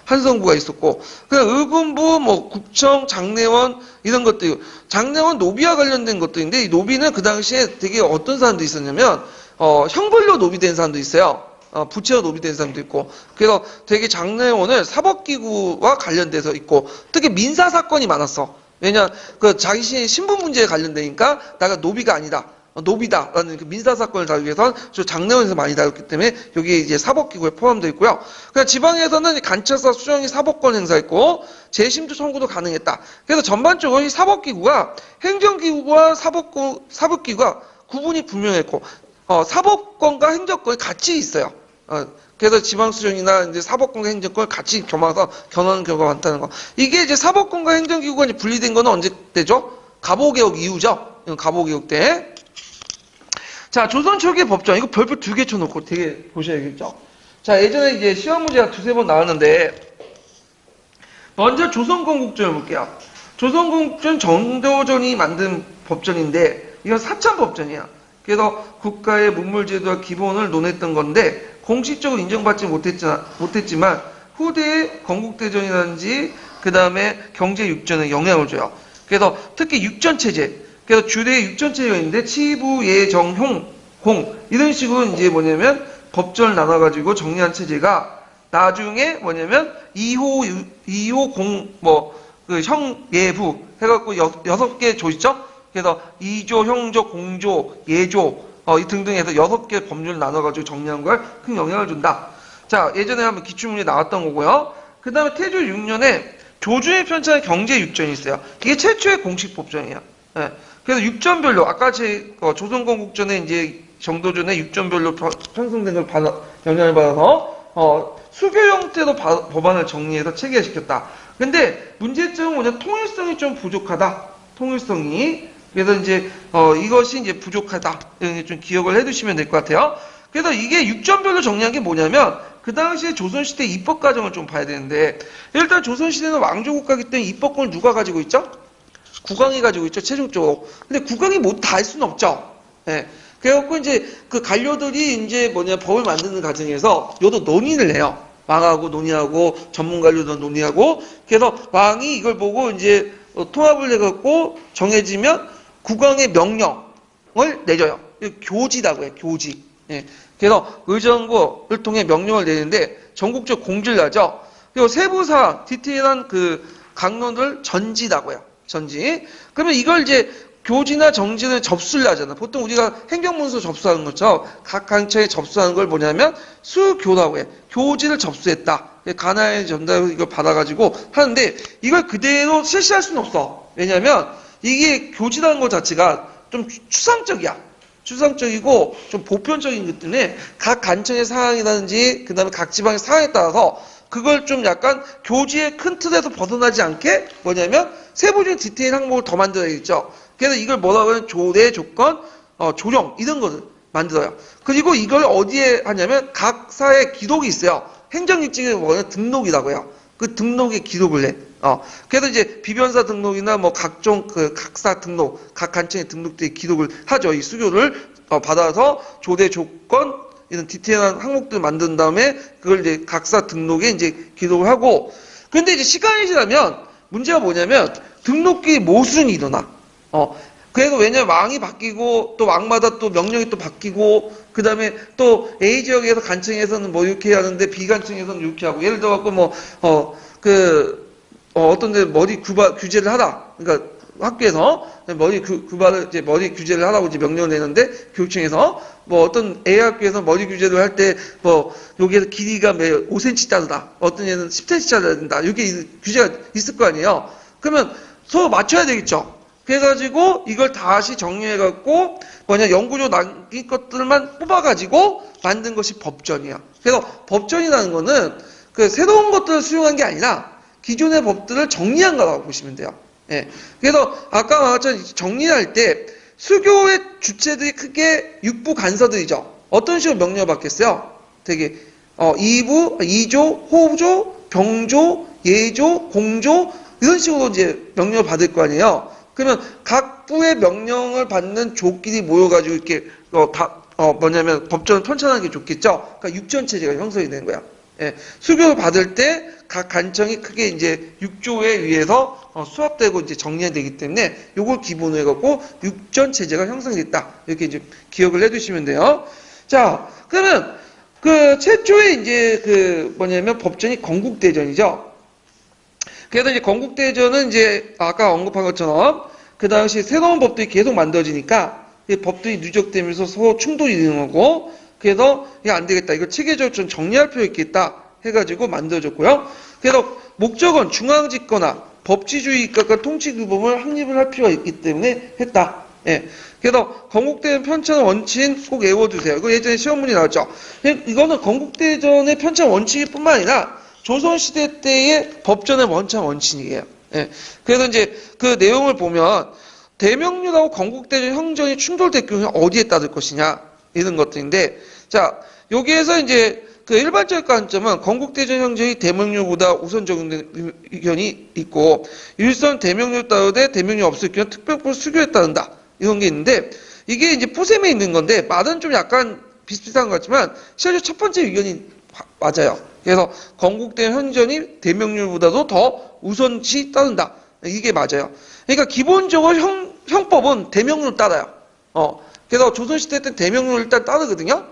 한성부가 있었고, 그 의금부, 뭐 국청, 장례원 이런 것들, 장례원 노비와 관련된 것들인데 이 노비는 그 당시에 되게 어떤 사람도 있었냐면 형벌로 노비된 사람도 있어요. 부채로 노비된 사람도 있고, 그래서 되게 장례원을 사법기구와 관련돼서 있고, 특히 민사 사건이 많았어. 왜냐, 그 자신의 신분 문제에 관련되니까 내가 노비가 아니다. 노비다라는 그 민사사건을 다루기 위해서는 장례원에서 많이 다뤘기 때문에 여기에 이제 사법기구에 포함되어 있고요. 그러니까 지방에서는 간첩사 수령이 사법권 행사했고 재심도 청구도 가능했다. 그래서 전반적으로 이 사법기구가 행정기구와 사법기구가 구분이 분명했고 사법권과 행정권이 같이 있어요. 그래서 지방수령이나 이제 사법권과 행정권을 같이 겸해서 견하는 경우가 많다는 거. 이게 이제 사법권과 행정기구가 이제 분리된 거는 언제 때죠? 갑오개혁 이후죠. 갑오개혁 때. 자, 조선 초기 법정. 이거 별표 2개 쳐놓고 되게 보셔야겠죠? 자, 예전에 이제 시험 문제가 2-3번 나왔는데, 먼저 조선건국전을 볼게요. 조선건국전 정도전이 만든 법전인데, 이건 사참법전이야. 그래서 국가의 문물제도와 기본을 논했던 건데, 공식적으로 인정받지 못했지만, 후대의 건국대전이라든지, 그 다음에 경제육전에 영향을 줘요. 그래서 특히 육전체제, 그래서 주례 육전체제가 있는데 치부, 예, 정, 공 이런 식으로 이제 뭐냐면 법전을 나눠가지고 정리한 체제가 나중에 뭐냐면 2호 공 그 형, 예, 부 해갖고 6개 조 있죠? 그래서 2조, 형조, 공조, 예조 등등 해서 6개 법률을 나눠가지고 정리한 걸 큰 영향을 준다. 자, 예전에 한번 기출문제 나왔던 거고요. 그 다음에 태조 6년에 조준의 편찬의 경제육전이 있어요. 이게 최초의 공식 법전이에요. 네. 그래서 육전별로 아까 제 조선건국전에 이제 정도전에 육전별로 편성된 걸 영향을 받아서 수교 형태로 법안을 정리해서 체계화시켰다. 근데 문제점은 뭐냐? 통일성이 좀 부족하다. 통일성이. 그래서 이제 이것이 이제 부족하다. 이런 좀 기억을 해두시면 될 것 같아요. 그래서 이게 육전별로 정리한 게 뭐냐면 그 당시에 조선시대 입법 과정을 좀 봐야 되는데 일단 조선시대는 왕조국가이기 때문에 입법권을 누가 가지고 있죠? 국왕이 가지고 있죠, 최종적으로. 근데 국왕이 뭐 다 할 수는 없죠. 예. 그래갖고 이제 그 관료들이 이제 법을 만드는 과정에서 요도 논의를 해요. 왕하고 논의하고 전문 관료들 논의하고 그래서 왕이 이걸 보고 이제 통합을 해갖고 정해지면 국왕의 명령을 내줘요. 교지라고 해요, 교지. 예. 그래서 의정부를 통해 명령을 내는데 전국적 공지를 하죠. 그리고 세부사항, 디테일한 그 강론을 전지라고 해요. 전지. 그러면 이걸 이제 교지나 정지는 접수를 하잖아. 보통 우리가 행정문서 접수하는 것처럼 각 간청에 접수하는 걸 뭐냐면 수교라고 해. 교지를 접수했다. 가나에 전달 이걸 받아가지고 하는데 이걸 그대로 실시할 수는 없어. 왜냐하면 이게 교지라는 것 자체가 좀 추상적이야. 추상적이고 좀 보편적인 것 때문에 각 간청의 상황이라든지 그 다음에 각 지방의 상황에 따라서 그걸 좀 약간 교지의 큰 틀에서 벗어나지 않게 뭐냐면 세부적인 디테일 항목을 더 만들어야겠죠. 그래서 이걸 뭐라고 하면 조례, 조건, 조령 이런 것을 만들어요. 그리고 이걸 어디에 하냐면 각 사의 기록이 있어요. 행정일지의 뭐냐 등록이라고 해요. 그 등록에 기록을 해. 그래서 이제 비변사 등록이나 뭐 각종 그 각사 등록, 각 간청의 등록들이 기록을 하죠. 이 수교를 받아서 조례, 조건 이런 디테일한 항목들을 만든 다음에 그걸 이제 각사 등록에 이제 기록을 하고. 근데 이제 시간이 지나면 문제가 뭐냐면 등록기 모순이 일어나. 그래서 왜냐면 왕이 바뀌고 또 왕마다 또 명령이 또 바뀌고 그 다음에 또 A 지역에서 간청에서는 뭐 이렇게 하는데 B 간청에서는 이렇게 하고 예를 들어 갖고 뭐 어떤 데 머리 규제를 하라. 그러니까 학교에서 머리 구발을 이제 머리 규제를 하라고 이제 명령을 내는데 교육청에서 뭐 어떤 A 학교에서 머리 규제를 할 때 뭐 여기에서 길이가 5cm 자르다. 어떤 애는 10cm 자르야 된다. 이렇게 규제가 있을 거 아니에요. 그러면 서로 맞춰야 되겠죠. 그래가지고 이걸 다시 정리해갖고 연구조 남긴 것들만 뽑아가지고 만든 것이 법전이야. 그래서 법전이라는 거는 그 새로운 것들을 수용한 게 아니라 기존의 법들을 정리한 거라고 보시면 돼요. 예. 그래서 아까 말했던 정리할 때 수교의 주체들이 크게 육부 간서들이죠. 어떤 식으로 명령을 받겠어요? 되게 2부, 2조, 호조, 병조, 예조, 공조 이런 식으로 이제 명령을 받을 거 아니에요. 그러면 각 부의 명령을 받는 조끼리 모여가지고 이렇게 법전을 편찬하는 게 좋겠죠. 그러니까 육전체제가 형성이 되는 거야. 예, 수교를 받을 때 각 간청이 크게 이제 6조에 의해서 수합되고 이제 정리되기 때문에 요걸 기본으로 해갖고 육전체제가 형성됐다. 이렇게 이제 기억을 해두시면 돼요. 자, 그러면 그 최초의 이제 법전이 건국대전이죠. 그래서 이제 건국대전은 이제 아까 언급한 것처럼 그 당시 새로운 법들이 계속 만들어지니까 법들이 누적되면서 서로 충돌이 일어나고 그래서 이게 안 되겠다. 이거 체계적으로 좀 정리할 필요 있겠다 해가지고 만들어졌고요. 그래서 목적은 중앙집권화, 법치주의과 통치규범을 확립을 할 필요가 있기 때문에 했다. 예. 그래서 건국대전 편찬 원칙 꼭 외워두세요. 이거 예전에 시험문이 나왔죠. 이거는 건국대전의 편찬 원칙뿐만 아니라 조선시대 때의 법전의 원칙이에요. 예. 그래서 이제 그 내용을 보면 대명률하고 건국대전 형전이 충돌될 경우에 어디에 따를 것이냐 이런 것들인데 자 여기에서 이제 그 일반적 관점은 건국대전 형전이 대명률보다 우선 적용되는 의견이 있고 일선 대명률 따르되 대명률 없을 경우 특별법 수교에 따른다 이런 게 있는데 이게 이제 포셈에 있는 건데 말은 좀 약간 비슷비슷한 것 같지만 실제로 첫 번째 의견이 맞아요. 그래서 건국대전 형전이 대명률보다도 더 우선시 따른다. 이게 맞아요. 그러니까 기본적으로 형법은 대명률 따라요. 그래서 조선시대 때 대명률 일단 따르거든요.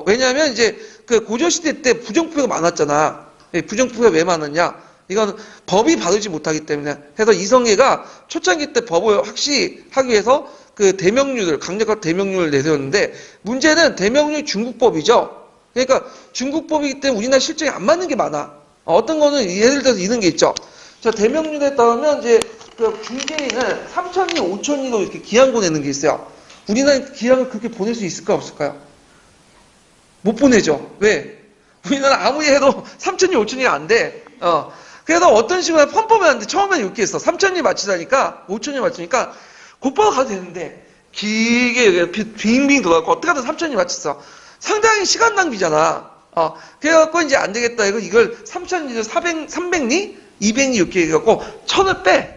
왜냐하면 이제 그 고려시대 때 부정부가 많았잖아. 부정부가 왜 많았냐? 이건 법이 바르지 못하기 때문에. 그래서 이성계가 초창기 때 법을 확실히 하기 위해서 그 대명률을, 강력한 대명률을 내세웠는데 문제는 대명률 중국법이죠. 그러니까 중국법이기 때문에 우리나라 실정에 안 맞는 게 많아. 어떤 거는 예를 들어서 이런 게 있죠. 자, 대명률에 따르면 이제 그 중개인은 3,000리, 5,000리로 이렇게 기한 보내는 게 있어요. 우리나라 기한을 그렇게 보낼 수 있을까 없을까요? 못 보내죠. 왜? 우리나라 아무리 해도 3,000리, 5,000리 안 돼. 그래서 어떤 식으로 펌펌이 안 돼. 처음에는 이렇게 했어. 3,000리 맞추다니까, 5,000리 맞추니까 곧바로 가도 되는데 길게 빙빙 돌아가고 어떻게 하든 3,000리 맞췄어. 상당히 시간 낭비잖아. 그래갖고 이제 안 되겠다. 이걸 3,000리를 300리? 200리 이렇게 해갖고 1,000을 빼.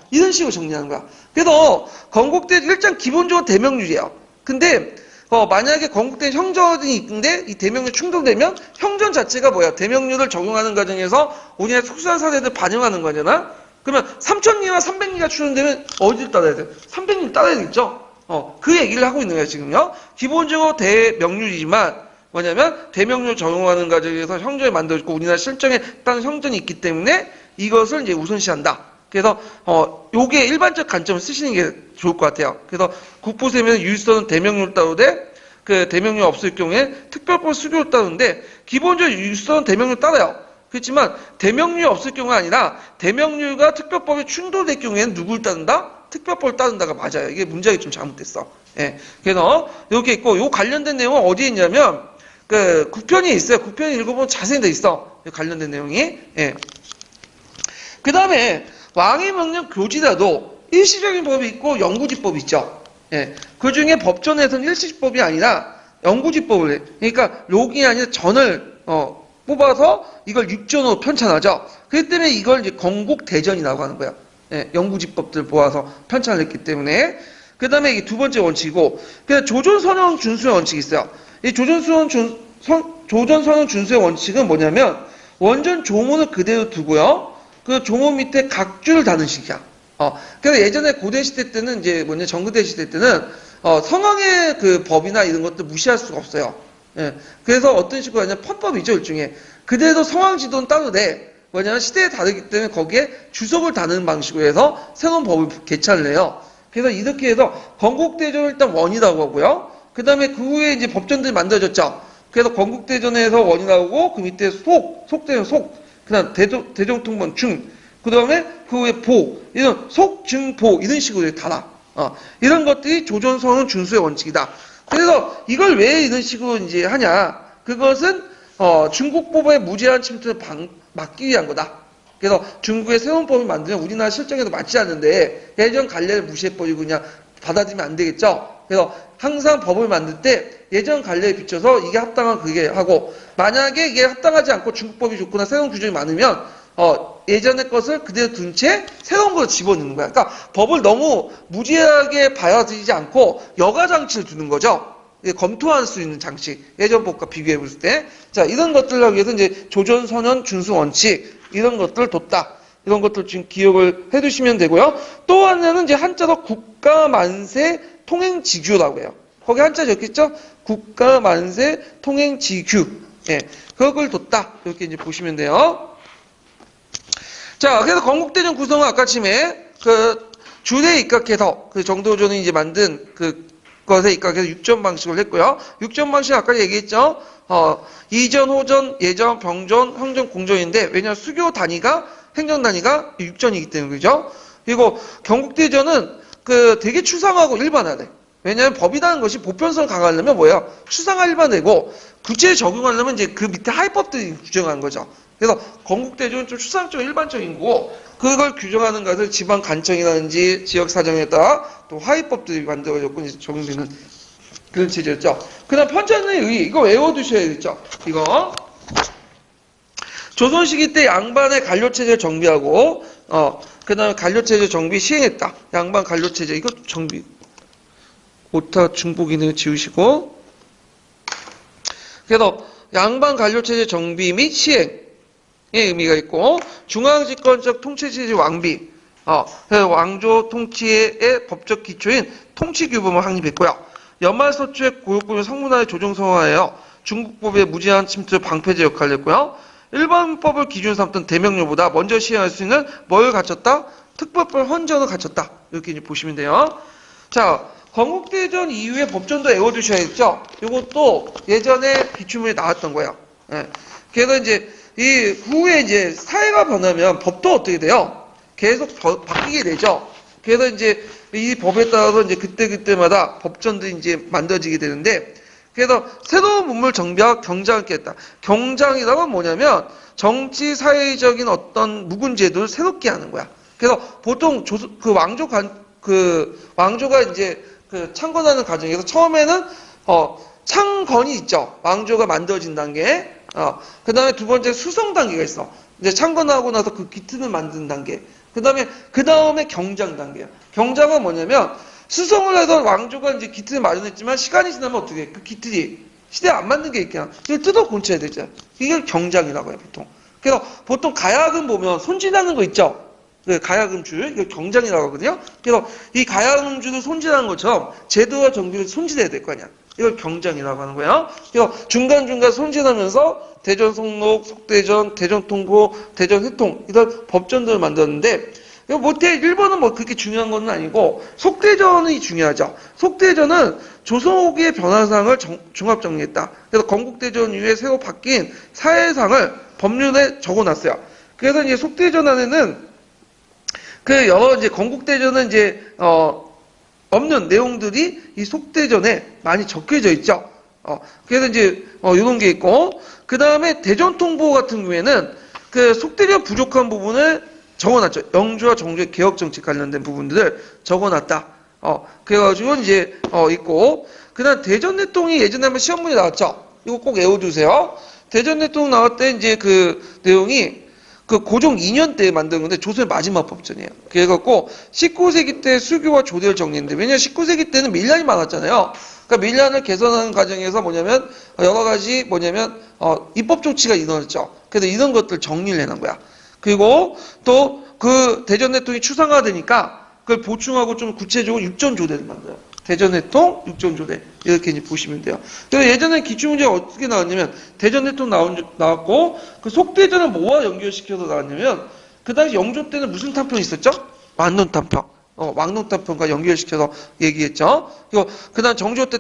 이런 식으로 정리하는 거야. 그래서 건국대 일단 기본적으로 대명률이에요. 근데 만약에 건국대 형전이 있는데 이 대명률 충돌되면 형전 자체가 뭐야? 대명률을 적용하는 과정에서 우리나라 특수한 사례들 반영하는 거잖아. 그러면 3,000리와 300리가 충돌되면 어디를 따라야 돼? 300리 따라야 되겠죠? 그 얘기를 하고 있는 거예요, 지금요. 기본적으로 대명률이지만 뭐냐면 대명률 적용하는 과정에서 형전이 만들어지고 우리나라 실정에 따른 형전이 있기 때문에 이것을 이제 우선시한다. 그래서 요게 일반적 관점을 쓰시는 게 좋을 것 같아요. 그래서 국보세면 유효성은 대명료를 따르되 그 대명료 없을 경우에 특별법 수교를 따르는데 기본적으로 유효성은 대명료를 따라요. 그렇지만 대명료 없을 경우가 아니라 대명료가 특별법에 충돌될 경우에는 누구를 따른다? 특별법을 따른다가 맞아요. 이게 문장이 좀 잘못됐어. 예. 그래서 이렇게 있고 요 관련된 내용은 어디에 있냐면 그 국편이 있어요. 국편이 읽어보면 자세히 돼 있어. 관련된 내용이. 예. 그 다음에 왕의 명령 교지라도 일시적인 법이 있고 영구지법이 있죠. 예. 그 중에 법전에서는 일시법이 아니라 영구지법을 해. 그러니까 록이 아니라 전을 뽑아서 이걸 육전으로 편찬하죠. 그렇기 때문에 이걸 이제 건국대전이라고 하는 거야. 예. 영구지법들 모아서 편찬을 했기 때문에. 그 다음에 이게 두 번째 원칙이고, 그다음에 조전선언 준수의 원칙이 있어요. 이 조전선언 준수의 원칙은 뭐냐면 원전 조문을 그대로 두고요. 그 조문 밑에 각주를 다는 식이야. 그래서 예전에 고대 시대 때는 이제 정근대 시대 때는 성왕의 그 법이나 이런 것들 무시할 수가 없어요. 예. 그래서 어떤 식으로 하냐면 편법이죠, 일종의. 그대로 성왕 지도는 따로 돼. 뭐냐면 시대에 다르기 때문에 거기에 주석을 다는 방식으로 해서 새로운 법을 개찰을 해요. 그래서 이렇게 해서 건국대전을 일단 원이라고 하고요. 그 다음에 그 후에 이제 법전들이 만들어졌죠. 그래서 건국대전에서 원이 나오고 그 밑에 속대전 그 다음 대정통번 중, 그 다음에 그 후에 보, 이런 속, 증, 보, 이런 식으로 달아. 이런 것들이 조전선언 준수의 원칙이다. 그래서 이걸 왜 이런 식으로 이제 하냐. 그것은, 중국법의 무제한 침투를 막기 위한 거다. 그래서 중국의 새로운 법을 만들면 우리나라 실정에도 맞지 않는데 예전 관례를 무시해버리고 그냥 받아들이면 안 되겠죠. 그래서 항상 법을 만들 때 예전 관례에 비춰서 이게 합당한 그게 하고 만약에 이게 합당하지 않고 중국법이 좋거나 새로운 규정이 많으면 예전의 것을 그대로 둔 채 새로운 걸 집어넣는 거야. 그러니까 법을 너무 무지하게 받아들이지 않고 여가 장치를 두는 거죠. 검토할 수 있는 장치. 예전 법과 비교해 볼 때. 자, 이런 것들을 하기 위해서 이제 조전선언 준수 원칙 이런 것들을 뒀다. 이런 것들 지금 기억을 해 두시면 되고요. 또 하나는 이제 한자로 국가만세 통행지규라고 해요. 거기 한자 적겠죠? 국가만세 통행지규. 예. 그걸 뒀다. 이렇게 이제 보시면 돼요. 자, 그래서 건국대전 구성은 아까 침에 그 주례에 입각해서 그 정도전이 이제 만든 그 것에 입각해서 육전 방식을 했고요. 육전 방식 아까 얘기했죠. 이전, 호전, 예전, 병전, 형전, 공전인데 왜냐하면 수교 단위가 행정 단위가 육전이기 때문에 그죠? 그리고 경국대전은 그 되게 추상하고 일반화돼. 왜냐하면 법이라는 것이 보편성을 강화하려면 뭐예요? 추상화 일반화되고 구체에 적용하려면 이제 그 밑에 하위법들이 규정한 거죠. 그래서 건국대전은 좀 추상적 일반적인 거고 그걸 규정하는 것을 지방 간청이라든지 지역 사정에 따라 또 하위법들이 만들어졌고 이제 적용되는 그런 체제였죠. 그 다음 편찬의 의 이거 외워두셔야겠죠. 이거 조선 시기 때 양반의 관료체제를 정비하고 그 다음에 관료체제 정비 시행했다. 양반 관료체제 이거 정비 오타 중복이네요. 지우시고 그래서 양반 관료체제 정비 및 시행 의 의미가 있고 중앙집권적 통치체제 왕비 왕조 통치의 법적 기초인 통치규범을 확립했고요. 연말서초의 고육부의 성문화의 조정성화하여 중국법의 무제한 침투 방패제 역할을 했고요. 일반법을 기준 삼던 대명료보다 먼저 시행할 수 있는 뭘 갖췄다? 특별법 헌정을 갖췄다. 이렇게 이제 보시면 돼요. 자, 건국대전 이후에 법전도 외워두셔야겠죠? 이것도 예전에 기출문에 나왔던 거예요. 예. 그래서 이제 이 후에 이제 사회가 변하면 법도 어떻게 돼요? 계속 바뀌게 되죠. 그래서 이제 이 법에 따라서 이제 그때마다 법전들이 이제 만들어지게 되는데, 그래서 새로운 문물 정비와 경장을 깼다. 경장이라고 뭐냐면 정치 사회적인 어떤 묵은 제도를 새롭게 하는 거야. 그래서 보통 왕조가 이제 그 창건하는 과정에서 처음에는 창건이 있죠. 왕조가 만들어진 단계. 그 다음에 두 번째 수성 단계가 있어. 이제 창건하고 나서 그 기틀을 만든 단계. 그 다음에 경장 단계야. 경장은 뭐냐면, 수성을 해서 왕조가 이제 기틀을 마련했지만, 시간이 지나면 어떻게 해? 그 기틀이 시대에 안 맞는 게 있잖아. 이걸 뜯어 고쳐야 되잖아. 이걸 경장이라고 해요, 보통. 그래서 보통 가야금 보면 손질하는 거 있죠? 그 가야금 줄, 이걸 경장이라고 하거든요. 그래서 이 가야금 줄을 손질하는 것처럼 제도와 정비를 손질해야 될 거 아니야. 이걸 경장이라고 하는 거예요. 그래서 중간중간 손질하면서 대전 속록, 속대전, 대전 통보, 대전 회통 이런 법전들을 만들었는데 이거 못해 1번은 뭐 그렇게 중요한 건 아니고 속대전이 중요하죠. 속대전은 조선 후기의 변화상을 종합 정리했다. 그래서 건국대전 이후에 새로 바뀐 사회상을 법률에 적어놨어요. 그래서 이제 속대전 안에는 그 여러 이제 건국대전은 이제 없는 내용들이 이 속대전에 많이 적혀져 있죠. 그래서 이제 이런 게 있고, 그 다음에 대전통보 같은 경우에는 그 속대전 부족한 부분을 적어놨죠. 영주와 정주의 개혁 정책 관련된 부분들을 적어놨다. 그래가지고 이제 있고, 그다음 대전내통이 예전에 한번 시험 문제 나왔죠. 이거 꼭 외워두세요. 대전내통 나올 때 이제 그 내용이 그 고종 2년 때 만든 건데 조선의 마지막 법전이에요. 그래갖고 19세기 때 수교와 조례를 정리했는데, 왜냐면 19세기 때는 밀란이 많았잖아요. 그러니까 밀란을 개선하는 과정에서 뭐냐면 여러 가지 뭐냐면 입법 조치가 일어났죠. 그래서 이런 것들 정리를 해놓은 거야. 그리고 또 그 대전내통이 추상화되니까 그걸 보충하고 좀 구체적으로 육전조례를 만들어요. 대전내통, 육전조례 이렇게 이제 보시면 돼요. 그래서 예전에 기출문제가 어떻게 나왔냐면 대전내통 나왔고 그 속대전을 뭐와 연결시켜서 나왔냐면 그 당시 영조 때는 무슨 탐평이 있었죠? 완론탐평. 왕론탐평과 연결시켜서 얘기했죠. 그리고 그 다음 정조 때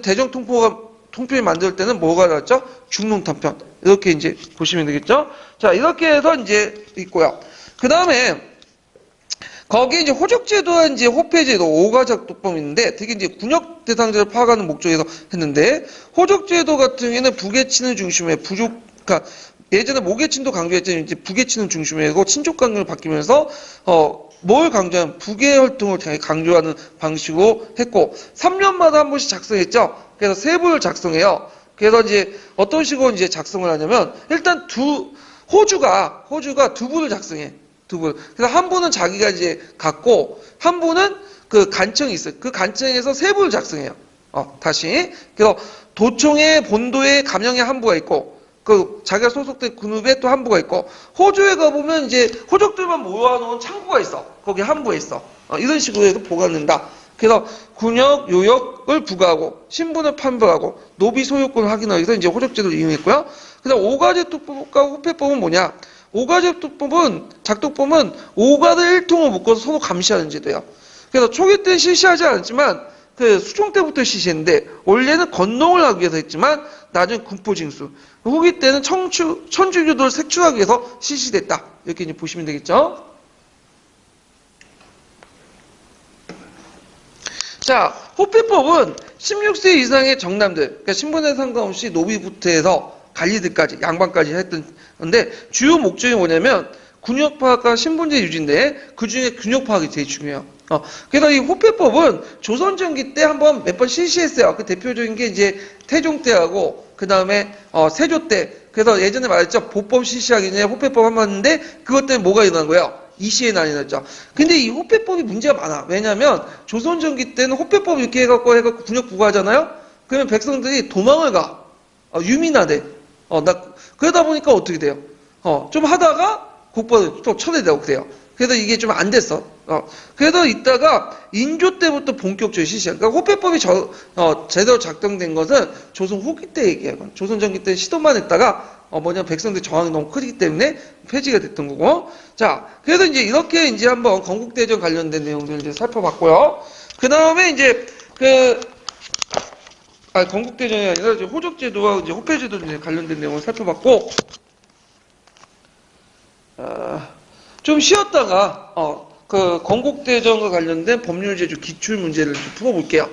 통평이 만들 때는 뭐가 나왔죠? 중론탐평. 이렇게 이제 보시면 되겠죠? 자, 이렇게 해서 이제 있고요. 그 다음에 거기 이제 호적제도와 이제 호패제도, 오가작도법이 있는데 되게 이제 군역 대상자를 파악하는 목적에서 했는데, 호적제도 같은 경우에는 북에치는 중심에 그러니까 예전에 목에친도 강조했지만 이제 북에치는 중심이고 친족 관계를 바뀌면서 뭘 강조하면 북의 활동을 강조하는 방식으로 했고 3년마다 한 번씩 작성했죠. 그래서 세 부를 작성해요. 그래서 이제 어떤 식으로 이제 작성을 하냐면 일단 호주가 두 부를 작성해. 두 분. 그래서 한 분은 자기가 이제 갖고, 한 분은 그 간청이 있어요. 그 간청에서 세 부를 작성해요. 다시. 그래서 도청의 본도에 감영의 한 부가 있고, 그 자기가 소속된 그룹에 또 한 부가 있고, 호주에 가보면 이제 호적들만 모아놓은 창구가 있어. 거기 한 부에 있어. 이런 식으로 해서 보관된다. 그래서 군역, 요역을 부과하고, 신분을 판별하고, 노비 소유권을 확인하기 위해서 이제 호적제도를 이용했고요. 그 다음 오가제도법과 호패법은 뭐냐? 작독법은 오가를 일통으로 묶어서 서로 감시하는 제도예요. 그래서 초기 때 실시하지 않았지만 그 수종 때부터 실시했는데 원래는 건농을 하기 위해서 했지만 나중에 군포징수, 후기 때는 천주교도를 색출하기 위해서 실시됐다. 이렇게 이제 보시면 되겠죠. 자, 호패법은 16세 이상의 정남들, 그러니까 신분에 상관없이 노비부터 해서 관리들까지, 양반까지 했던 건데, 주요 목적이 뭐냐면, 군역 파악과 신분제 유지인데, 그 중에 군역 파악이 제일 중요해요. 그래서 이 호패법은 조선전기 때 한번 몇 번 실시했어요. 그 대표적인 게 이제 태종 때하고, 그 다음에, 세조 때. 그래서 예전에 말했죠. 보법 실시하기 전에 호패법 한번 했는데, 그것 때문에 뭐가 일어난 거예요? 이시에 난이 났죠. 근데 이 호패법이 문제가 많아. 왜냐면, 조선전기 때는 호패법 이렇게 해갖고 군역 부과하잖아요? 그러면 백성들이 도망을 가. 유민하대. 그러다 보니까 어떻게 돼요? 좀 하다가 국보를 또 쳐내되고 그래요. 그래서 이게 좀 안 됐어. 그래서 이따가 인조 때부터 본격적으로 실시한. 그러니까 호패법이 제대로 작동된 것은 조선 후기 때 얘기해요. 조선 전기 때 시도만 했다가 백성들 저항이 너무 크기 때문에 폐지가 됐던 거고. 자, 그래서 이제 이렇게 이제 한번 건국대전 관련된 내용들을 이제 살펴봤고요. 그 다음에 이제 건국대전이 아니라 이제 호적제도와 이제 호패제도 관련된 내용을 살펴봤고, 좀 쉬었다가, 그 건국대전과 관련된 법률제주 기출 문제를 좀 풀어볼게요.